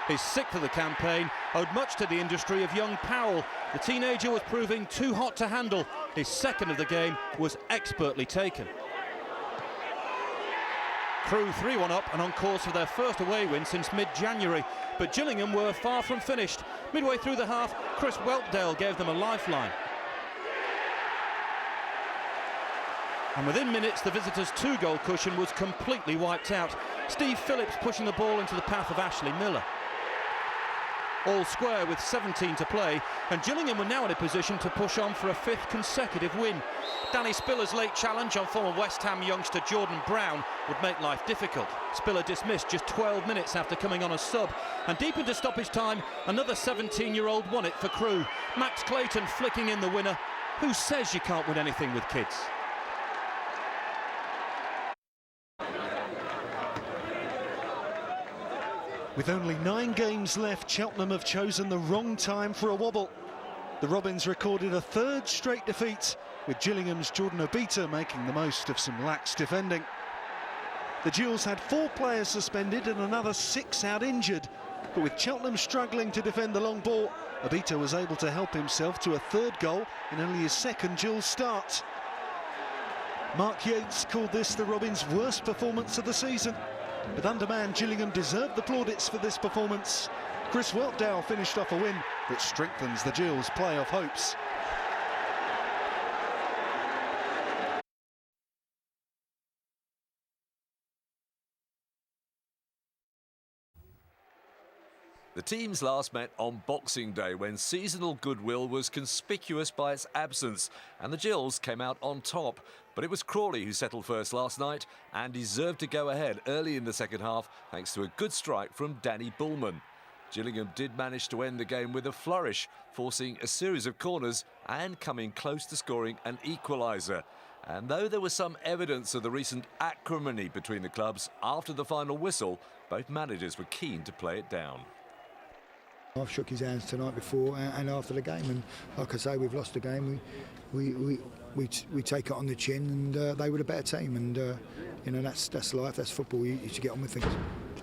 His 6th of the campaign owed much to the industry of young Powell. The teenager was proving too hot to handle. His 2nd of the game was expertly taken. Crewe 3-1 up and on course for their first away win since mid-January. But Gillingham were far from finished. Midway through the half, Chris Whelpdale gave them a lifeline. And within minutes, the visitors' 2-goal cushion was completely wiped out. Steve Phillips pushing the ball into the path of Ashley Miller. All square with 17 to play, and Gillingham were now in a position to push on for a 5th consecutive win. Danny Spiller's late challenge on former West Ham youngster Jordan Brown would make life difficult. Spiller dismissed just 12 minutes after coming on as sub, and deep into stoppage time, another 17-year-old won it for Crewe. Max Clayton flicking in the winner. Who says you can't win anything with kids? With only 9 games left, Cheltenham have chosen the wrong time for a wobble. The Robins recorded a 3rd straight defeat, with Gillingham's Jordan Oberter making the most of some lax defending. The Gills had 4 players suspended and another 6 out injured, but with Cheltenham struggling to defend the long ball, Oberter was able to help himself to a 3rd goal in only his 2nd Gills start. Mark Yates called this the Robins' worst performance of the season. But undermanned Gillingham deserved the plaudits for this performance. Chris Whelpdale finished off a win that strengthens the Gills' playoff hopes. The teams last met on Boxing Day when seasonal goodwill was conspicuous by its absence and the Gills came out on top. But it was Crawley who settled first last night and deserved to go ahead early in the second half thanks to a good strike from Danny Bullman. Gillingham did manage to end the game with a flourish, forcing a series of corners and coming close to scoring an equaliser. And though there was some evidence of the recent acrimony between the clubs after the final whistle, both managers were keen to play it down. I've shook his hands tonight before and after the game, and like I say, we've lost the game. We take it on the chin, and they were the better team, and you know that's life, that's football. You should get on with things.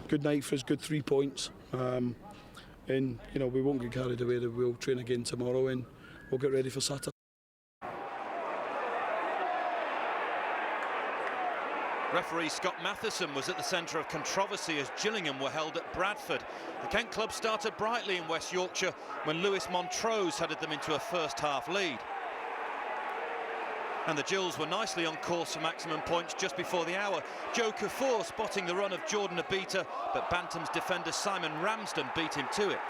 Good night for us, good 3 points, and you know we won't get carried away. We'll train again tomorrow, and we'll get ready for Saturday. Referee Scott Matheson was at the centre of controversy as Gillingham were held at Bradford. The Kent club started brightly in West Yorkshire when Lewis Montrose headed them into a first-half lead. And the Gills were nicely on course for maximum points just before the hour. Joe Kuffour spotting the run of Jordan Oberter, but Bantams defender Simon Ramsden beat him to it.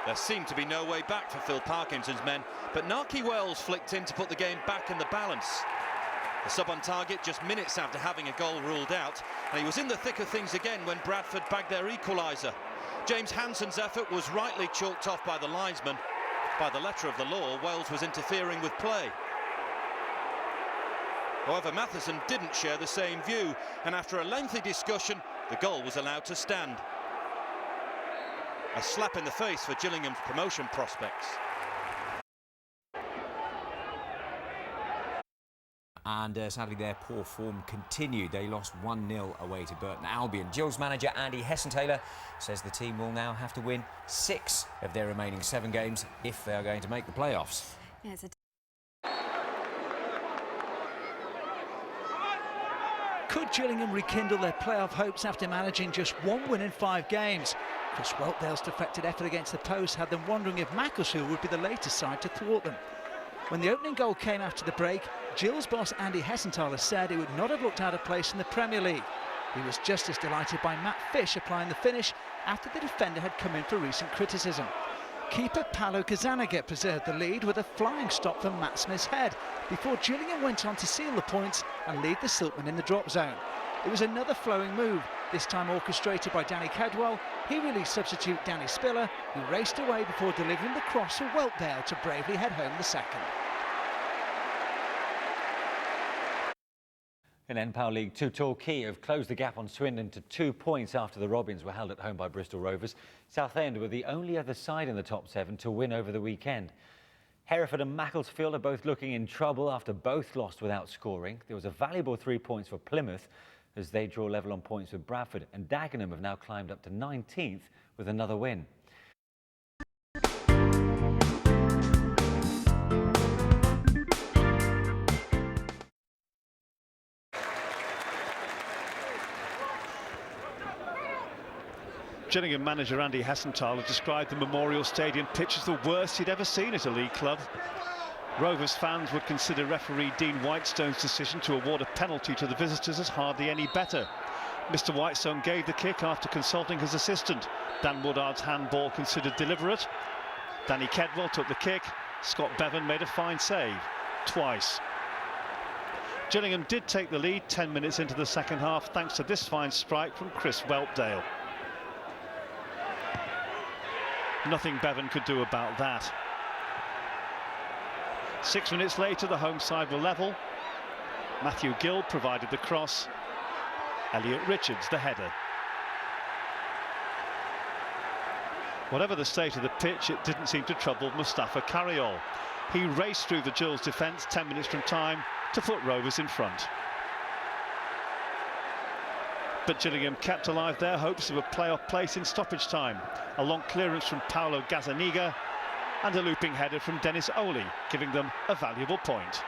There seemed to be no way back for Phil Parkinson's men, but Narky Wells flicked in to put the game back in the balance. The sub on target just minutes after having a goal ruled out, and he was in the thick of things again when Bradford bagged their equaliser. James Hansen's effort was rightly chalked off by the linesman. By the letter of the law, Wells was interfering with play. However, Matheson didn't share the same view, and after a lengthy discussion, the goal was allowed to stand. A slap in the face for Gillingham's promotion prospects. And sadly their poor form continued. They lost 1-0 away to Burton Albion. Gills manager Andy Hessenthaler says the team will now have to win 6 of their remaining 7 games if they are going to make the playoffs. Yeah, it's a Could Gillingham rekindle their playoff hopes after managing just 1 win in 5 games? Chris Weltdale's deflected effort against the post had them wondering if Macclesfield would be the latest side to thwart them. When the opening goal came after the break, Gills boss Andy Hessenthaler said it would not have looked out of place in the Premier League. He was just as delighted by Matt Fish applying the finish after the defender had come in for recent criticism. Keeper Paolo Gazzaniga preserved the lead with a flying stop from Matt Smith's head before Gillingham went on to seal the points and lead the Siltmen in the drop zone. It was another flowing move, this time orchestrated by Danny Cadwell. He released substitute Danny Spiller, who raced away before delivering the cross for Weltdale to bravely head home the second. In NPAL League 2, Torquay have closed the gap on Swindon to 2 points after the Robins were held at home by Bristol Rovers. Southend were the only other side in the top 7 to win over the weekend. Hereford and Macclesfield are both looking in trouble after both lost without scoring. There was a valuable 3 points for Plymouth as they draw level on points with Bradford, and Dagenham have now climbed up to 19th with another win. Gillingham manager Andy Hessenthaler described the Memorial Stadium pitch as the worst he'd ever seen at a league club. Rovers fans would consider referee Dean Whitestone's decision to award a penalty to the visitors as hardly any better. Mr Whitestone gave the kick after consulting his assistant. Dan Woodard's handball considered deliberate. Danny Kedwell took the kick. Scott Bevan made a fine save, twice. Gillingham did take the lead 10 minutes into the second half thanks to this fine strike from Chris Weltdale. Nothing Bevan could do about that. 6 minutes later, the home side were level. Matthew Gill provided the cross. Elliot Richards the header. Whatever the state of the pitch, it didn't seem to trouble Mustafa Carriol. He raced through the Gills defence 10 minutes from time to put Rovers in front. But Gillingham kept alive their hopes of a playoff place in stoppage time. A long clearance from Paolo Gazzaniga and a looping header from Dennis Oley, giving them a valuable point.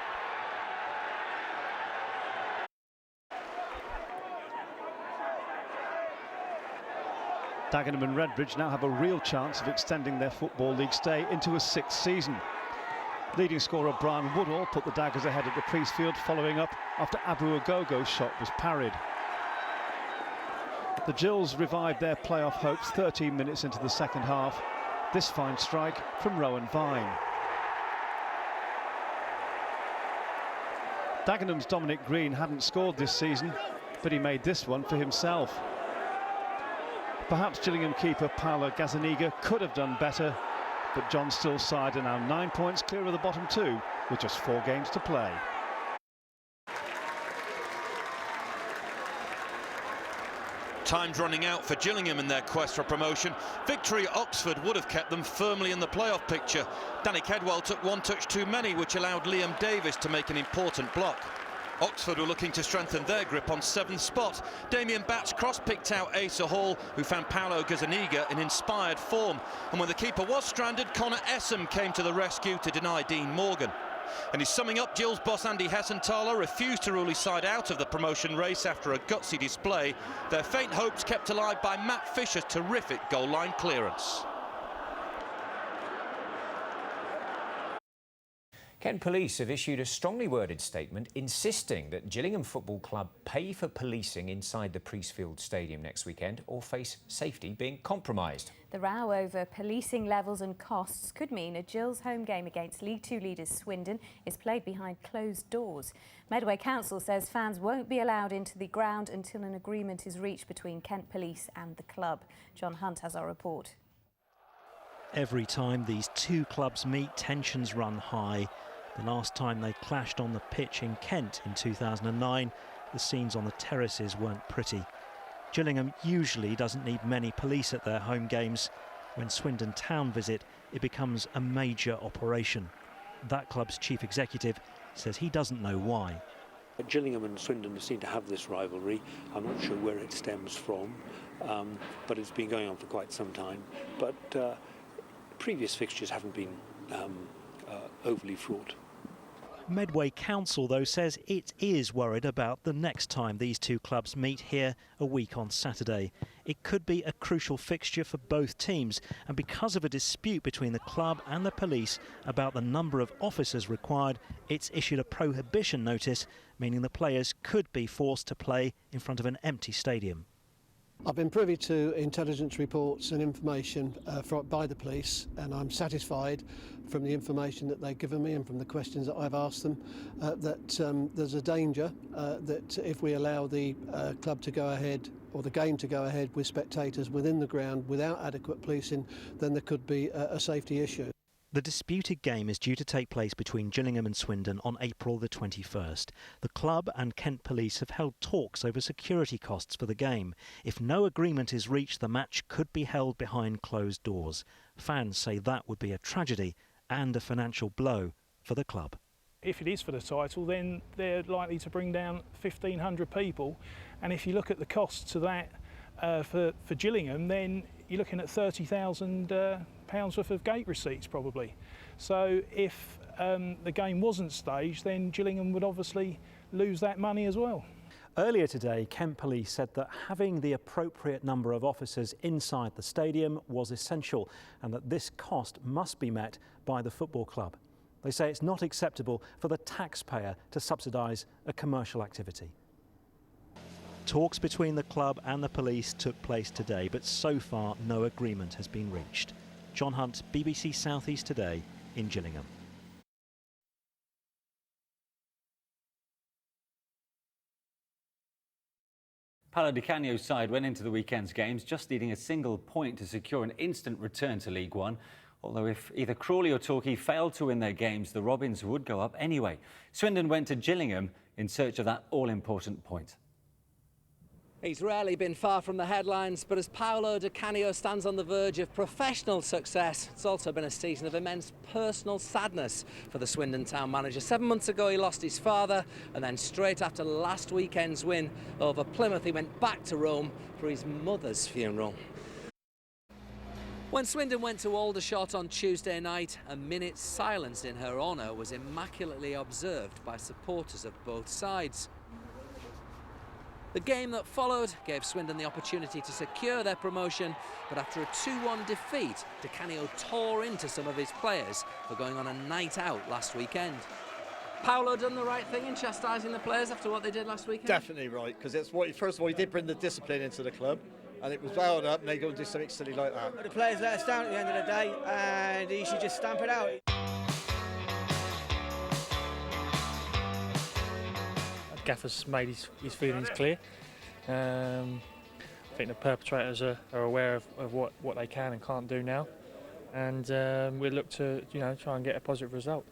Dagenham and Redbridge now have a real chance of extending their Football League stay into a 6th season. Leading scorer Brian Woodall put the Daggers ahead at the Priestfield, following up after Abu Agogo's shot was parried. The Gills revived their playoff hopes 13 minutes into the second half. This fine strike from Rowan Vine. Dagenham's Dominic Green hadn't scored this season, but he made this one for himself. Perhaps Gillingham keeper Paolo Gazzaniga could have done better, but John Still's side are now 9 points clear of the bottom 2 with just 4 games to play. Time's running out for Gillingham in their quest for promotion. Victory at Oxford would have kept them firmly in the playoff picture. Danny Kedwell took 1 touch too many, which allowed Liam Davis to make an important block. Oxford were looking to strengthen their grip on 7th spot. Damien Batt's cross picked out Asa Hall, who found Paolo Gazzaniga in inspired form. And when the keeper was stranded, Connor Essam came to the rescue to deny Dean Morgan. And he's summing up, Gills boss Andy Hessenthaler refused to rule his side out of the promotion race after a gutsy display. Their faint hopes kept alive by Matt Fisher's terrific goal line clearance. Kent Police have issued a strongly worded statement insisting that Gillingham Football Club pay for policing inside the Priestfield Stadium next weekend or face safety being compromised. The row over policing levels and costs could mean a Gills home game against League 2 leaders Swindon is played behind closed doors. Medway Council says fans won't be allowed into the ground until an agreement is reached between Kent Police and the club. John Hunt has our report. Every time these two clubs meet, tensions run high. The last time they clashed on the pitch in Kent in 2009, the scenes on the terraces weren't pretty. Gillingham usually doesn't need many police at their home games. When Swindon Town visit, it becomes a major operation. That club's chief executive says he doesn't know why. Gillingham and Swindon seem to have this rivalry. I'm not sure where it stems from, but it's been going on for quite some time. But previous fixtures haven't been overly fraught. Medway Council, though, says it is worried about the next time these two clubs meet here a week on Saturday. It could be a crucial fixture for both teams, and because of a dispute between the club and the police about the number of officers required, it's issued a prohibition notice, meaning the players could be forced to play in front of an empty stadium. I've been privy to intelligence reports and information by the police, and I'm satisfied from the information that they've given me and from the questions that I've asked them that there's a danger that if we allow the club to go ahead or the game to go ahead with spectators within the ground without adequate policing, then there could be a safety issue. The disputed game is due to take place between Gillingham and Swindon on April the 21st. The club and Kent Police have held talks over security costs for the game. If no agreement is reached, the match could be held behind closed doors. Fans say that would be a tragedy and a financial blow for the club. If it is for the title, then they're likely to bring down 1,500 people. And if you look at the costs of that for Gillingham, then you're looking at £30,000 worth of gate receipts probably. So if the game wasn't staged, then Gillingham would obviously lose that money as well. Earlier today, Kent Police said that having the appropriate number of officers inside the stadium was essential and that this cost must be met by the football club. They say it's not acceptable for the taxpayer to subsidise a commercial activity. Talks between the club and the police took place today, but so far no agreement has been reached. John Hunt, BBC South East Today in Gillingham. Paolo Di Canio's side went into the weekend's games just needing a single point to secure an instant return to League One. Although if either Crawley or Torquay failed to win their games, the Robins would go up anyway. Swindon went to Gillingham in search of that all-important point. He's rarely been far from the headlines, but as Paolo Di Canio stands on the verge of professional success, it's also been a season of immense personal sadness for the Swindon Town manager. 7 months ago he lost his father, and then straight after last weekend's win over Plymouth he went back to Rome for his mother's funeral. When Swindon went to Aldershot on Tuesday night, a minute's silence in her honour was immaculately observed by supporters of both sides. The game that followed gave Swindon the opportunity to secure their promotion, but after a 2-1 defeat, Di Canio tore into some of his players for going on a night out last weekend. Paolo done the right thing in chastising the players after what they did last weekend? Definitely right, because it's what, first of all, he did bring the discipline into the club, and it was wound up, and they go and do something silly like that. The players let us down at the end of the day, and he should just stamp it out. Gaffer's made his feelings clear. I think the perpetrators are aware of what they can and can't do now, and we'll look to try and get a positive result.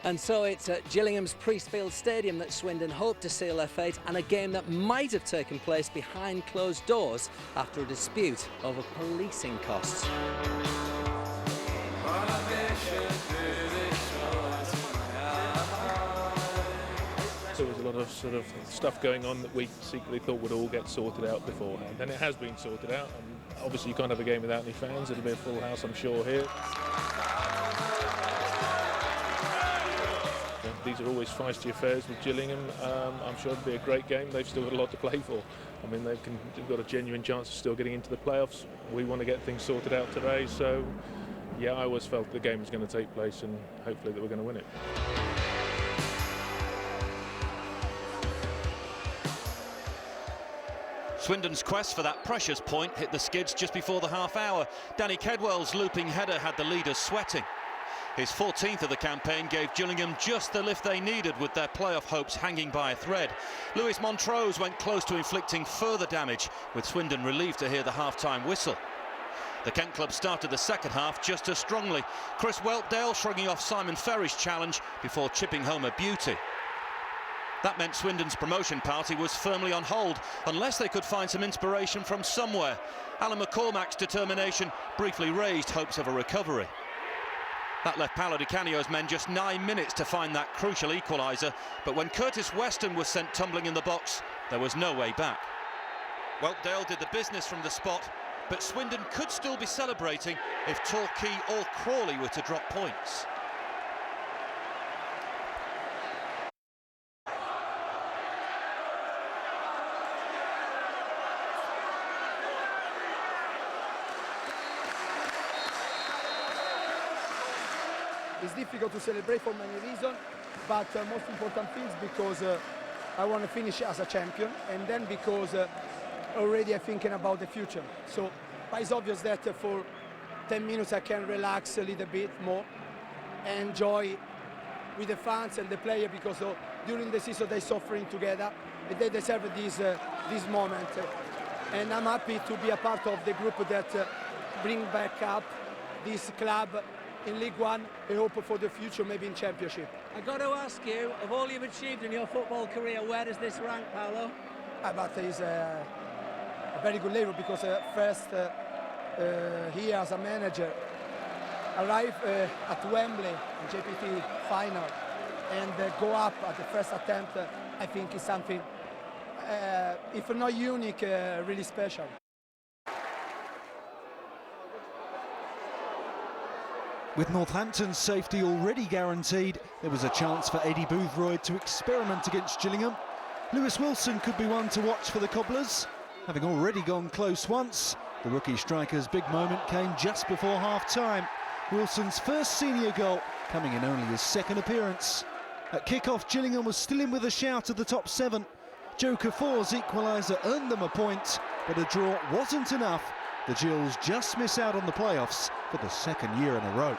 And so it's at Gillingham's Priestfield Stadium that Swindon hoped to seal their fate, and a game that might have taken place behind closed doors after a dispute over policing costs. There was a lot of sort of stuff going on that we secretly thought would all get sorted out beforehand, and it has been sorted out. And obviously you can't have a game without any fans. It'll be a full house, I'm sure, here. These are always feisty affairs with Gillingham. I'm sure it'll be a great game. They've still got a lot to play for. I mean, they've got a genuine chance of still getting into the playoffs. We want to get things sorted out today, so yeah, I always felt the game was going to take place and hopefully that we're going to win it. Swindon's quest for that precious point hit the skids just before the half hour. Danny Kedwell's looping header had the leaders sweating. His 14th of the campaign gave Gillingham just the lift they needed, with their playoff hopes hanging by a thread. Lewis Montrose went close to inflicting further damage, with Swindon relieved to hear the half-time whistle. The Kent club started the second half just as strongly. Chris Whelpdale shrugging off Simon Ferry's challenge before chipping home a beauty. That meant Swindon's promotion party was firmly on hold, unless they could find some inspiration from somewhere. Alan McCormack's determination briefly raised hopes of a recovery. That left Paolo Di Canio's men just 9 minutes to find that crucial equaliser, but when Curtis Weston was sent tumbling in the box, there was no way back. Whelpdale did the business from the spot, but Swindon could still be celebrating if Torquay or Crawley were to drop points. It's difficult to celebrate for many reasons, but most important thing is because I want to finish as a champion, and then because already I'm thinking about the future. So it's obvious that for 10 minutes I can relax a little bit more and enjoy with the fans and the player, because during the season they're suffering together and they deserve this moment. And I'm happy to be a part of the group that bring back up this club in League One. I hope for the future, maybe in Championship. I got to ask you, of all you've achieved in your football career, where does this rank, Paolo? But it's a very good level, because first here as a manager, arrive at Wembley in JPT final and go up at the first attempt, I think is something, if not unique, really special. With Northampton's safety already guaranteed, there was a chance for Eddie Boothroyd to experiment against Gillingham. Lewis Wilson could be one to watch for the Cobblers. Having already gone close once, the rookie striker's big moment came just before half-time. Wilson's first senior goal coming in only his second appearance. At kick-off, Gillingham was still in with a shout at the top 7. Joe Kafour's equaliser earned them a point, but a draw wasn't enough. The Gills just miss out on the playoffs for the second year in a row.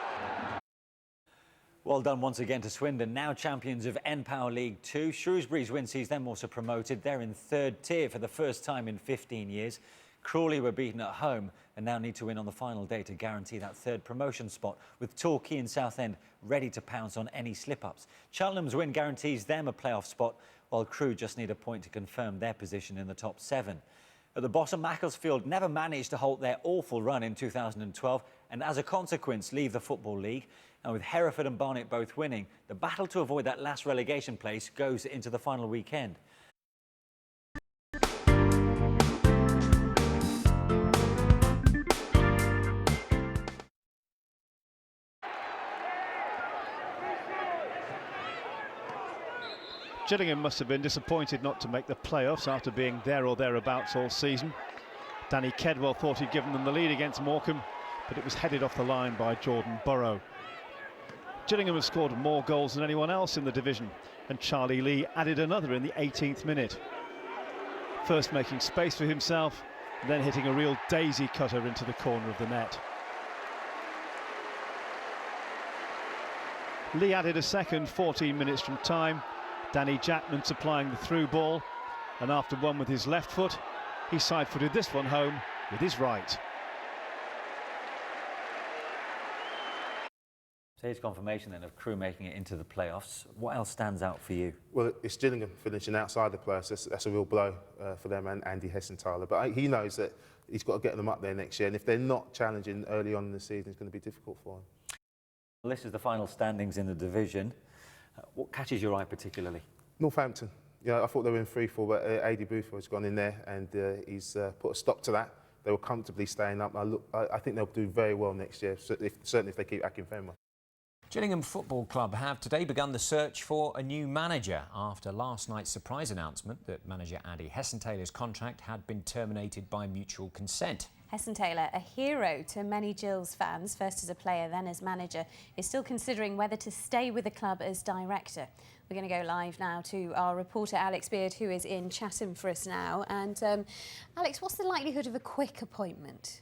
Well done once again to Swindon, now champions of N-Power League 2. Shrewsbury's win sees them also promoted. They're in third tier for the first time in 15 years. Crawley were beaten at home and now need to win on the final day to guarantee that third promotion spot, with Torquay and Southend ready to pounce on any slip-ups. Cheltenham's win guarantees them a playoff spot, while Crewe just need a point to confirm their position in the top 7. At the bottom, Macclesfield never managed to halt their awful run in 2012 and as a consequence leave the Football League. And with Hereford and Barnet both winning, the battle to avoid that last relegation place goes into the final weekend. Gillingham must have been disappointed not to make the playoffs after being there or thereabouts all season. Danny Kedwell thought he'd given them the lead against Morecambe, but it was headed off the line by Jordan Burrow. Gillingham have scored more goals than anyone else in the division, and Charlie Lee added another in the 18th minute. First making space for himself, then hitting a real daisy cutter into the corner of the net. Lee added a second 14 minutes from time. Danny Jackman supplying the through ball, and after one with his left foot, he side-footed this one home with his right. So here's confirmation then of Crewe making it into the playoffs. What else stands out for you? Well, it's Gillingham finishing outside the playoffs. That's a real blow for them and Andy Hessenthaler. But he knows that he's got to get them up there next year, and if they're not challenging early on in the season, it's going to be difficult for them. Well, this is the final standings in the division. What catches your eye particularly? Northampton. Yeah, I thought they were in 3-4, but Eddie Boothroyd's gone in there and he's put a stop to that. They were comfortably staying up. I think they'll do very well next year, certainly if they keep Akinfenwa. Gillingham Football Club have today begun the search for a new manager after last night's surprise announcement that manager Andy Hessenthaler's contract had been terminated by mutual consent. Hessenthaler, a hero to many Gills fans, first as a player, then as manager, is still considering whether to stay with the club as director. We're going to go live now to our reporter Alex Beard, who is in Chatham for us now. And Alex, what's the likelihood of a quick appointment?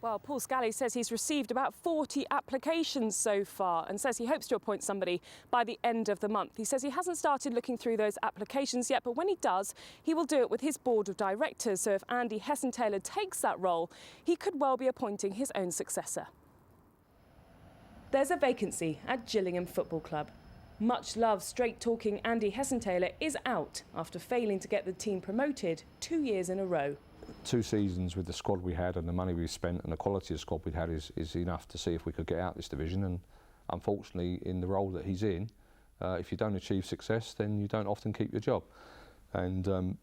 Well, Paul Scally says he's received about 40 applications so far and says he hopes to appoint somebody by the end of the month. He says he hasn't started looking through those applications yet, but when he does, he will do it with his board of directors. So if Andy Hessenthaler takes that role, he could well be appointing his own successor. There's a vacancy at Gillingham Football Club. Much loved straight-talking Andy Hessenthaler is out after failing to get the team promoted 2 years in a row. 2 seasons with the squad we had and the money we spent and the quality of squad we'd had is enough to see if we could get out this division. And unfortunately, in the role that he's in, if you don't achieve success, then you don't often keep your job. And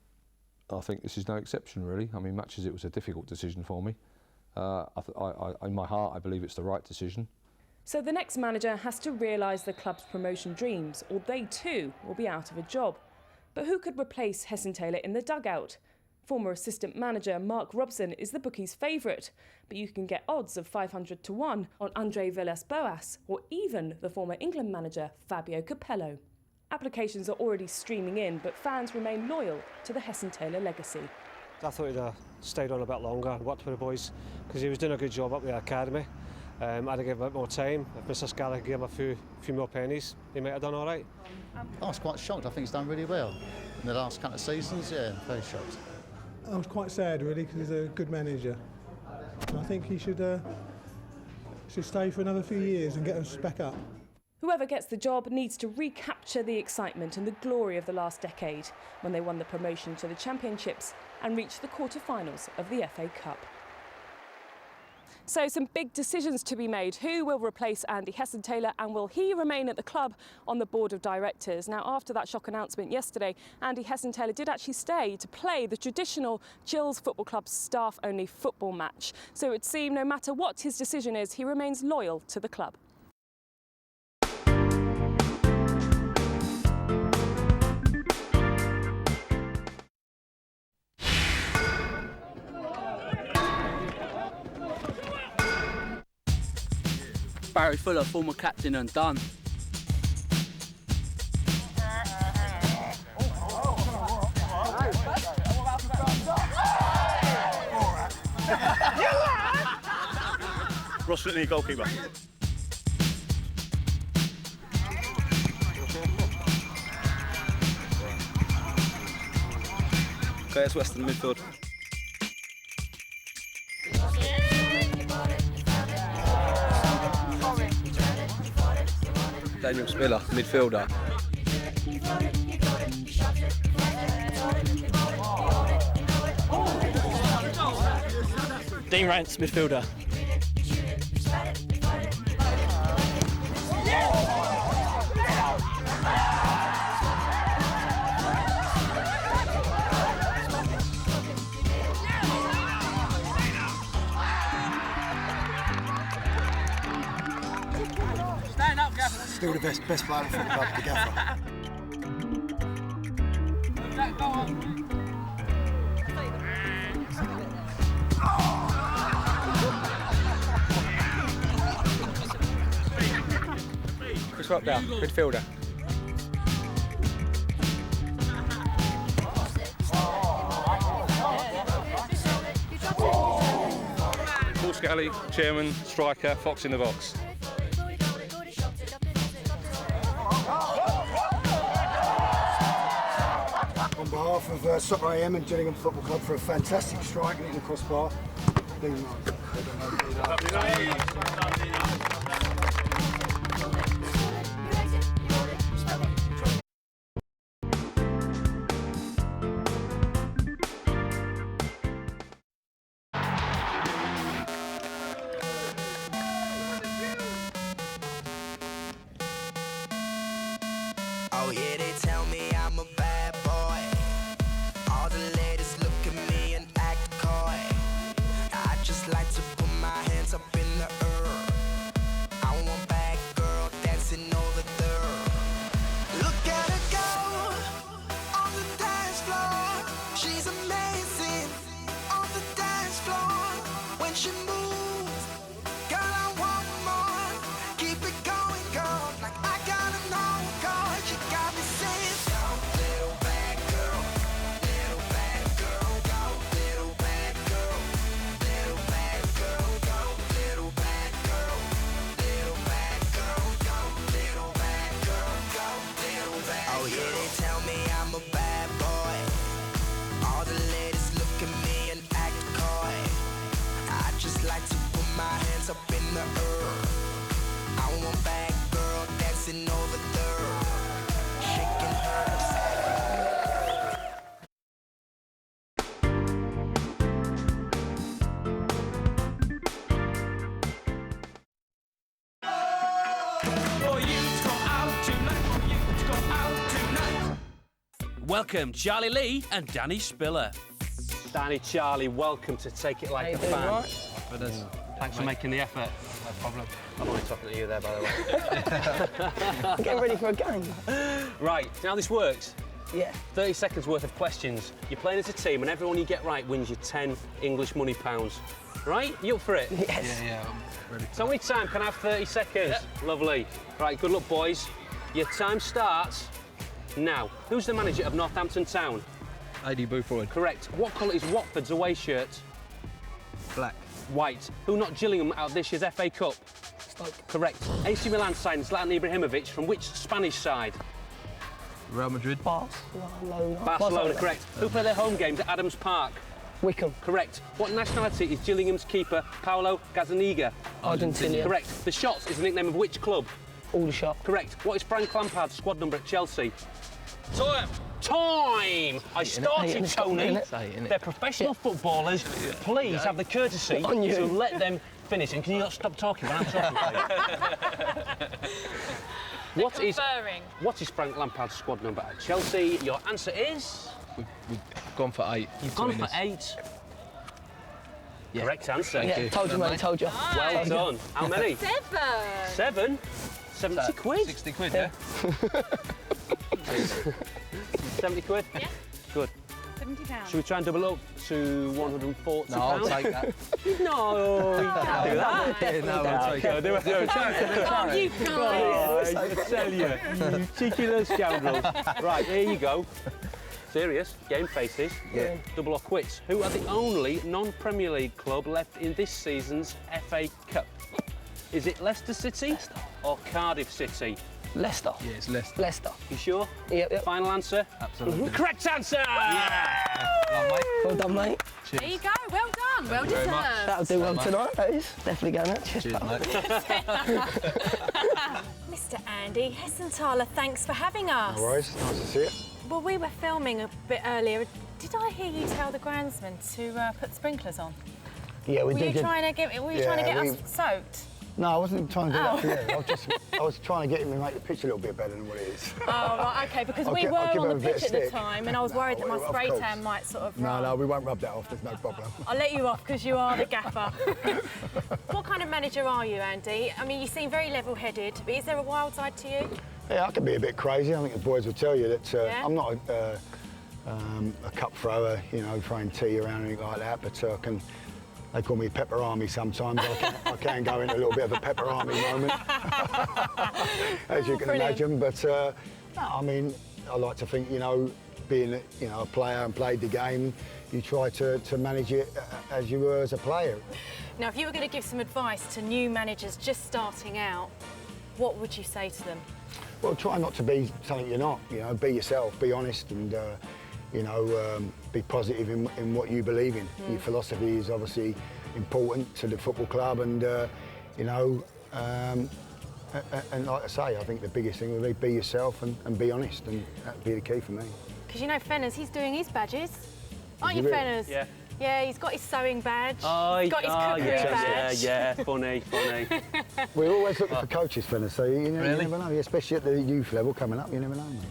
I think this is no exception, really. I mean, much as it was a difficult decision for me, in my heart, I believe it's the right decision. So the next manager has to realise the club's promotion dreams, or they too will be out of a job. But who could replace Hessenthaler in the dugout? Former assistant manager Mark Robson is the bookies' favourite, but you can get odds of 500 to 1 on Andre Villas-Boas or even the former England manager Fabio Capello. Applications are already streaming in, but fans remain loyal to the Hessenthaler legacy. I thought he'd have stayed on a bit longer and worked with the boys because he was doing a good job up the academy. I had to give him a bit more time. If Mr. Scally could give him a few more pennies, he might have done all right. I was quite shocked. I think he's done really well in the last couple of seasons. Yeah, very shocked. I was quite sad, really, because he's a good manager. And I think he should stay for another few years and get us back up. Whoever gets the job needs to recapture the excitement and the glory of the last decade, when they won the promotion to the Championships and reached the quarter-finals of the FA Cup. So some big decisions to be made. Who will replace Andy Hessenthaler, and will he remain at the club on the board of directors? Now, after that shock announcement yesterday, Andy Hessenthaler did actually stay to play the traditional Gills Football Club staff-only football match. So it would seem no matter what his decision is, he remains loyal to the club. Barry Fuller, former captain and done. Ross Whitney, goalkeeper. Curtis Weston, midfield. Daniel Spiller, midfielder. Dean Rance, midfielder. Still the best player in the club, the gaffer. Chris Rockdale, midfielder. Paul Scally, chairman, striker, fox in the box. On behalf of Soccer AM and Gillingham Football Club for a fantastic strike and hitting the crossbar. Oh yeah, they tell me I'm a bad boy. All the ladies look at me and act coy. I just like to put my hands up in the air. welcome Charlie Lee and Danny Spiller. Danny, Charlie, welcome to Take It Like a Fan. Right? Thanks for making the effort. No problem. I'm only talking to you there, by the way. I'm getting ready for a game. Right, you know how this works? Yeah. 30 seconds worth of questions. You're playing as a team, and everyone you get right wins you 10 English money pounds. Right? You up for it? Yes. Yeah, I'm ready. So how many time can I have 30 seconds? Yeah. Lovely. Right, good luck, boys. Your time starts now. Who's the manager of Northampton Town? AD Boothroyd. Correct. What colour is Watford's away shirt? Black. White. Who knocked Gillingham out of this year's FA Cup? Stoke. Correct. AC Milan signed Zlatan Ibrahimovic from which Spanish side? Real Madrid. Barcelona, correct. Who play their home games at Adams Park? Wickham. Correct. What nationality is Gillingham's keeper, Paulo Gazzaniga? Argentinian. Correct. The Shots is the nickname of which club? Aldershot. Correct. What is Frank Lampard's squad number at Chelsea? Time! Time! I started, Tony. They're professional footballers. Please have the courtesy to let them finish. And can you not stop talking when I'm talking, please? What is Frank Lampard's squad number at Chelsea? Your answer is? We've gone for 8. You've gone for 8. Yeah. Correct answer. Yeah, told you, mate, told you. Well done. How many? 7. 7? 70 quid? 60 quid, yeah. 70 quid? Yeah. Good. £70. Should we try and double up to £140? No, I'll take that. No, you can't do that. Yeah, no, I'll take it. Do it. Oh, you guys. I tell you, you cheeky little scoundrels. Right, here you go. Serious, game faces. Yeah. Double or quits. Who are the only non-Premier League club left in this season's FA Cup? Is it Leicester City or Cardiff City? Leicester. Yeah, it's Leicester. Leicester. You sure? Yep. Final answer? Absolutely. Correct answer! Yeah! Well done, mate. There you go. Well done. Well very deserved. much. That'll do well tonight, that is. Definitely going out. Cheers, Mr. Andy Hessenthaler, thanks for having us. No worries, nice to see you. Well, we were filming a bit earlier. Did I hear you tell the groundsman to put sprinklers on? Yeah, we Were did. you trying to get us soaked? No, I wasn't trying to do that for you. I was trying to get him to make the pitch a little bit better than what it is. Oh, right, OK, because we were on the pitch at the time and I was worried that my spray tan might sort of run. No, we won't rub that off, there's no problem. I'll let you off because you are the gaffer. What kind of manager are you, Andy? I mean, you seem very level-headed, but is there a wild side to you? Yeah, I can be a bit crazy. I think the boys will tell you that I'm not a cup thrower, you know, throwing tea around or anything like that, but they call me Pepper Army sometimes. I can go in a little bit of a Pepper Army moment, as you can imagine. But no, I mean, I like to think, you know, being a player and played the game, you try to manage it as you were as a player. Now, if you were going to give some advice to new managers just starting out, what would you say to them? Well, try not to be something you're not. You know, be yourself, be honest, and you know, be positive in what you believe in. Your philosophy is obviously important to the football club, and you know, and like I say, I think the biggest thing would be yourself and be honest, and that'd be the key for me. Because you know, Fenners, he's doing his badges, aren't you, really? Fenners? Yeah. Yeah, he's got his sewing badge. Oh, he's got his cookery badge. Yeah, funny. We're always looking for coaches, Fenners, so you never know, especially at the youth level coming up, you never know. Mate.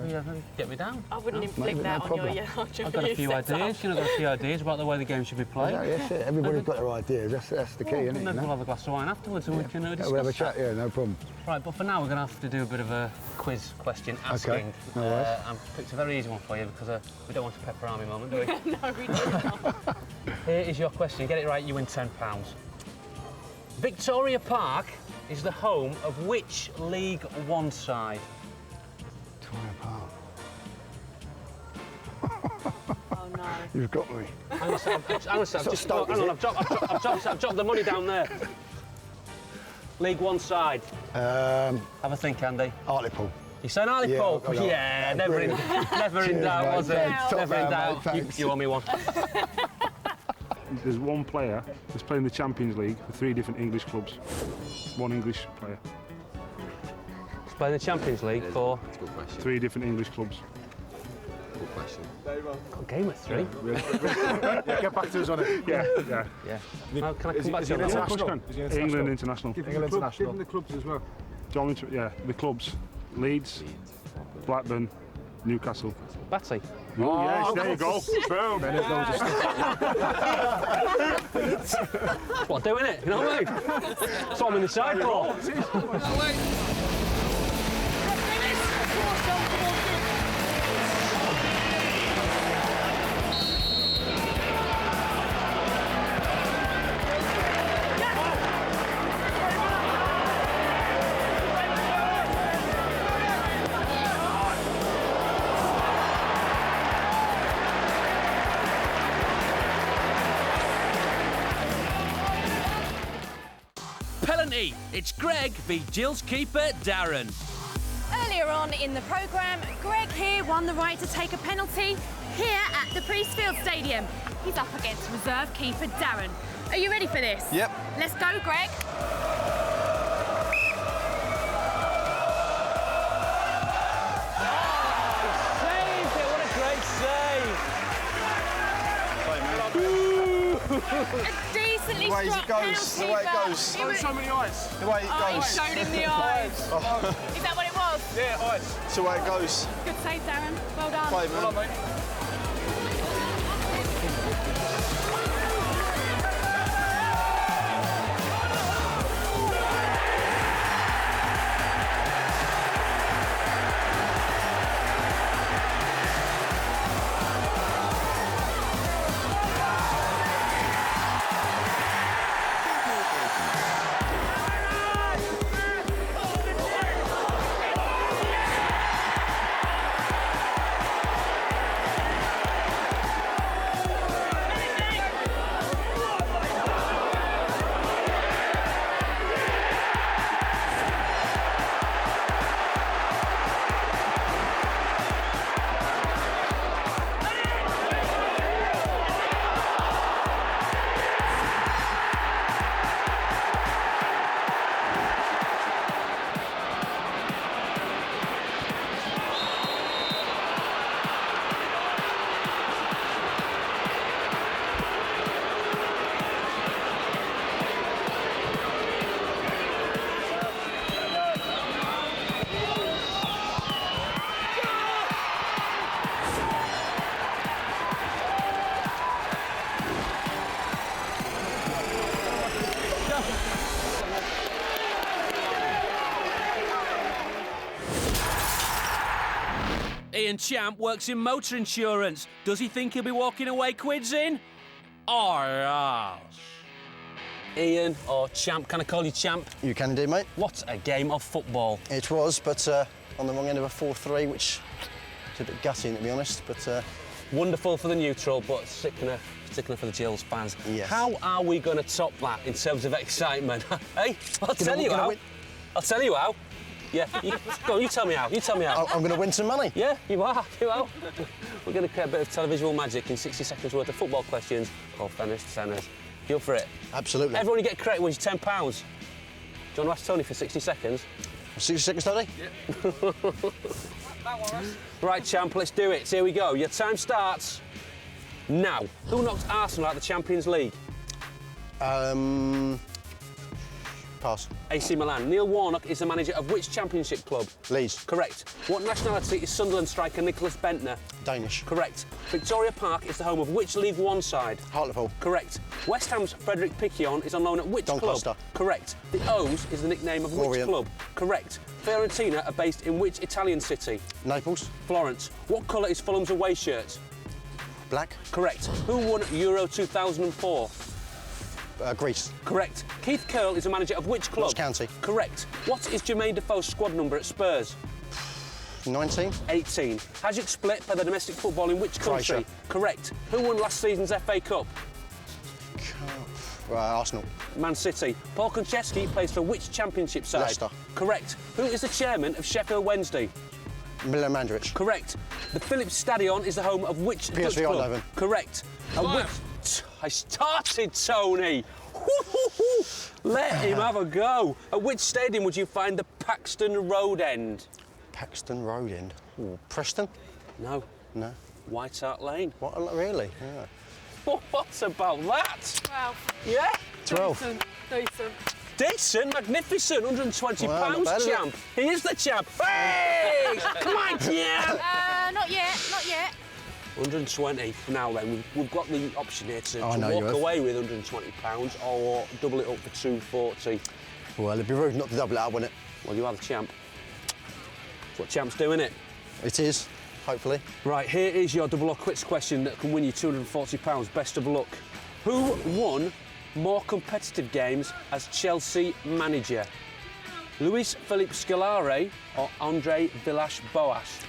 Yeah, so. Get me down. I wouldn't inflict that on your I've got a few ideas, got a few ideas about the way the game should be played. Yeah, that's it. Everybody's got their ideas, that's the key, isn't it? Maybe we'll have a glass of wine afterwards and we can discuss we'll have a chat, yeah, no problem. Right, but for now we're going to have to do a bit of a quiz question asking. Okay, no worries. I've picked a very easy one for you because we don't want a Pepper Army moment, do we? No, we don't. Here is your question. Get it right, you win £10. Victoria Park is the home of which League One side? Victoria Park. Oh no. You've got me. Hang on, I've dropped the money down there. League One side. Have a think, Andy. Hartlepool. You said Hartlepool? Yeah, never in doubt, was it? Never in doubt. You owe me one. There's one player that's playing the Champions League for 3 different English clubs. One English player. He's playing the Champions League for 3 different English clubs. Good question. Got a game at 3. Yeah, get back to us on it. Yeah. Now, can I come back to you on that? England international. England international. Give them the clubs as well. Yeah, the clubs. Leeds, Blackburn, Newcastle. Batty. Oh, yes, there you go. Boom. That's what I do, innit? You know what I mean? That's what I'm in the side for. Penalty. It's Greg v Gills keeper Darren. Earlier on in the programme, Greg here won the right to take a penalty here at the Priestfield Stadium. He's up against reserve keeper Darren. Are you ready for this? Yep. Let's go, Greg. Saved it, what a great save. A decently The way struck it goes, the way it penalty, goes. but Show me the eyes. The way it he goes. showed him the eyes. Is that what it was? Yeah, eyes. It's the way it goes. Good save, Darren. Well done. Play, man. Well done, mate. Ian Champ works in motor insurance. Does he think he'll be walking away quids in? Or else? Ian, or Champ, can I call you Champ? You can indeed, mate. What a game of football. It was, but on the wrong end of a 4-3, which is a bit gutting, to be honest. But wonderful for the neutral, but sickener for the Gills fans. Yes. How are we going to top that in terms of excitement? Hey, I'll tell you how. I'll tell you how. Yeah, go on, you tell me how. You tell me how. I'm going to win some money. Yeah, you are. You are. We're going to create a bit of televisual magic in 60 seconds worth of football questions called Fennis to Centers. You up for it? Absolutely. Everyone you get correct wins £10. Do you want to ask Tony for 60 seconds? 60 seconds, Tony? Yeah. Right, Champ, let's do it. So here we go. Your time starts now. Who knocked Arsenal out of the Champions League? Pass. AC Milan. Neil Warnock is the manager of which championship club? Leeds. Correct. What nationality is Sunderland striker Nicholas Bentner? Danish. Correct. Victoria Park is the home of which League One side? Hartlepool. Correct. West Ham's Frederick Piquion is on loan at which Doncaster. club? Correct. The O's is the nickname of which Orient. club? Correct. Fiorentina are based in which Italian city? Naples. Florence. What colour is Fulham's away shirt? Black. Correct. Who won Euro 2004? Greece. Correct. Keith Curle is the manager of which club? Ross County. Correct. What is Jermaine Defoe's squad number at Spurs? 19. 18. Hajduk Split play the domestic football in which country? Croatia. Correct. Who won last season's FA Cup? Arsenal. Man City. Paul Konchesky plays for which championship side? Leicester. Correct. Who is the chairman of Sheffield Wednesday? Milan Mandaric. Correct. The Philips Stadion is the home of which Dutch PSV club? Eindhoven. Correct. I started, Tony. Let him have a go. At which stadium would you find the Paxton Road End? Paxton Road End. Ooh, Preston? No. No. White Hart Lane. What? Really? Yeah. What about that? 12. Yeah? 12. Decent. Decent, magnificent, £120, Wow, not bad, is it? champ. He is the champ. Hey! Come on, champ! Not not yet, not yet. 120. Now then, we've got the option here to I know you walk have. away with £120 or double it up for 240. Well, it'd be rude not to double it up, wouldn't it? Well, you are the champ. That's what champs do, innit? It is, hopefully. Right, here is your double or quits question that can win you £240. Best of luck. Who won more competitive games as Chelsea manager? Luis Felipe Scolari or Andre Villas-Boas?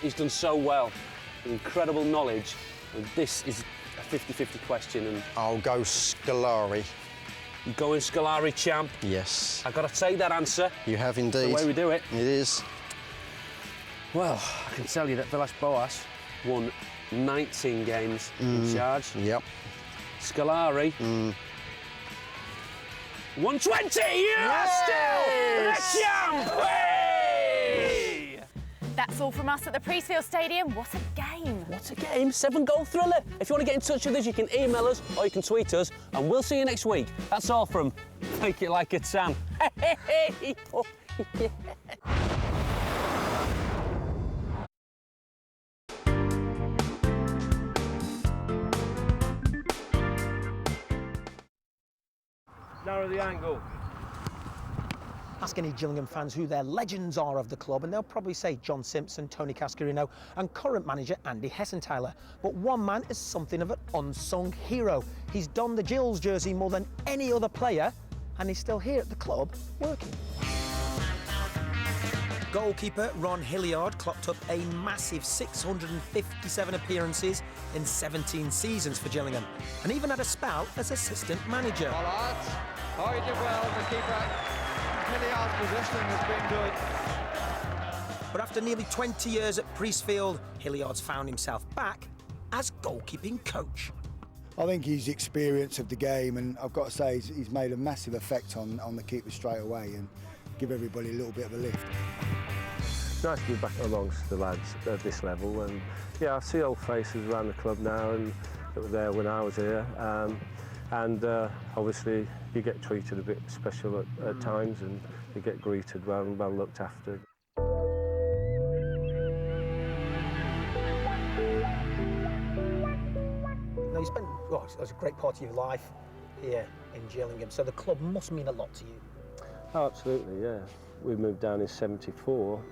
He's done so well. Incredible knowledge. And this is a 50-50 question. And I'll go Scolari. You going Scolari, champ? Yes. I've got to take that answer. You have indeed. The way we do it. It is. Well, I can tell you that Villas-Boas won 19 games in charge. Yep. Scolari. 120! You're still the champ! Hey! That's all from us at the Priestfield Stadium. What a game. What a game. 7-goal thriller. If you want to get in touch with us, you can email us or you can tweet us, and we'll see you next week. That's all from Take It Like It's Sam. Narrow the angle. Ask any Gillingham fans who their legends are of the club and they'll probably say John Simpson, Tony Cascarino and current manager Andy Hessenthaler. But one man is something of an unsung hero. He's donned the Gills jersey more than any other player and he's still here at the club working. Goalkeeper Ron Hilliard clocked up a massive 657 appearances in 17 seasons for Gillingham and even had a spell as assistant manager. Oh, you did well, the keeper. Hilliard's positioning has been good. But after nearly 20 years at Priestfield, Hilliard's found himself back as goalkeeping coach. I think his experience of the game, and I've got to say, he's made a massive effect on the keeper straight away and give everybody a little bit of a lift. It's nice to be back amongst the lads at this level, and yeah, I see old faces around the club now and that were there when I was here. Obviously you get treated a bit special at times and you get greeted well looked after. Now you spent, well, it was a great part of your life here in Gillingham, so the club must mean a lot to you. Oh, absolutely, yeah. We moved down in '74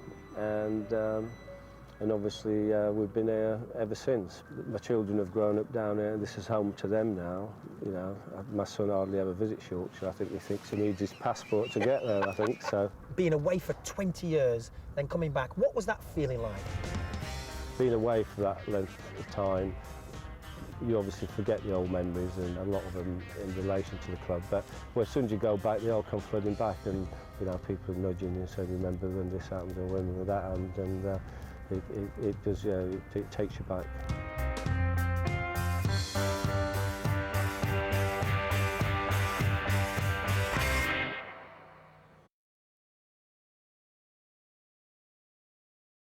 and obviously we've been here ever since. My children have grown up down here. This is home to them now. You know, my son hardly ever visits Yorkshire. I think he thinks he needs his passport to get there, I think, so. Being away for 20 years, then coming back, what was that feeling like? Being away for that length of time, you obviously forget the old memories and a lot of them in relation to the club. But as soon as you go back, they all come flooding back and, you know, people nudging you and saying, remember when this happened or when that happened, and it does, yeah, it takes you back.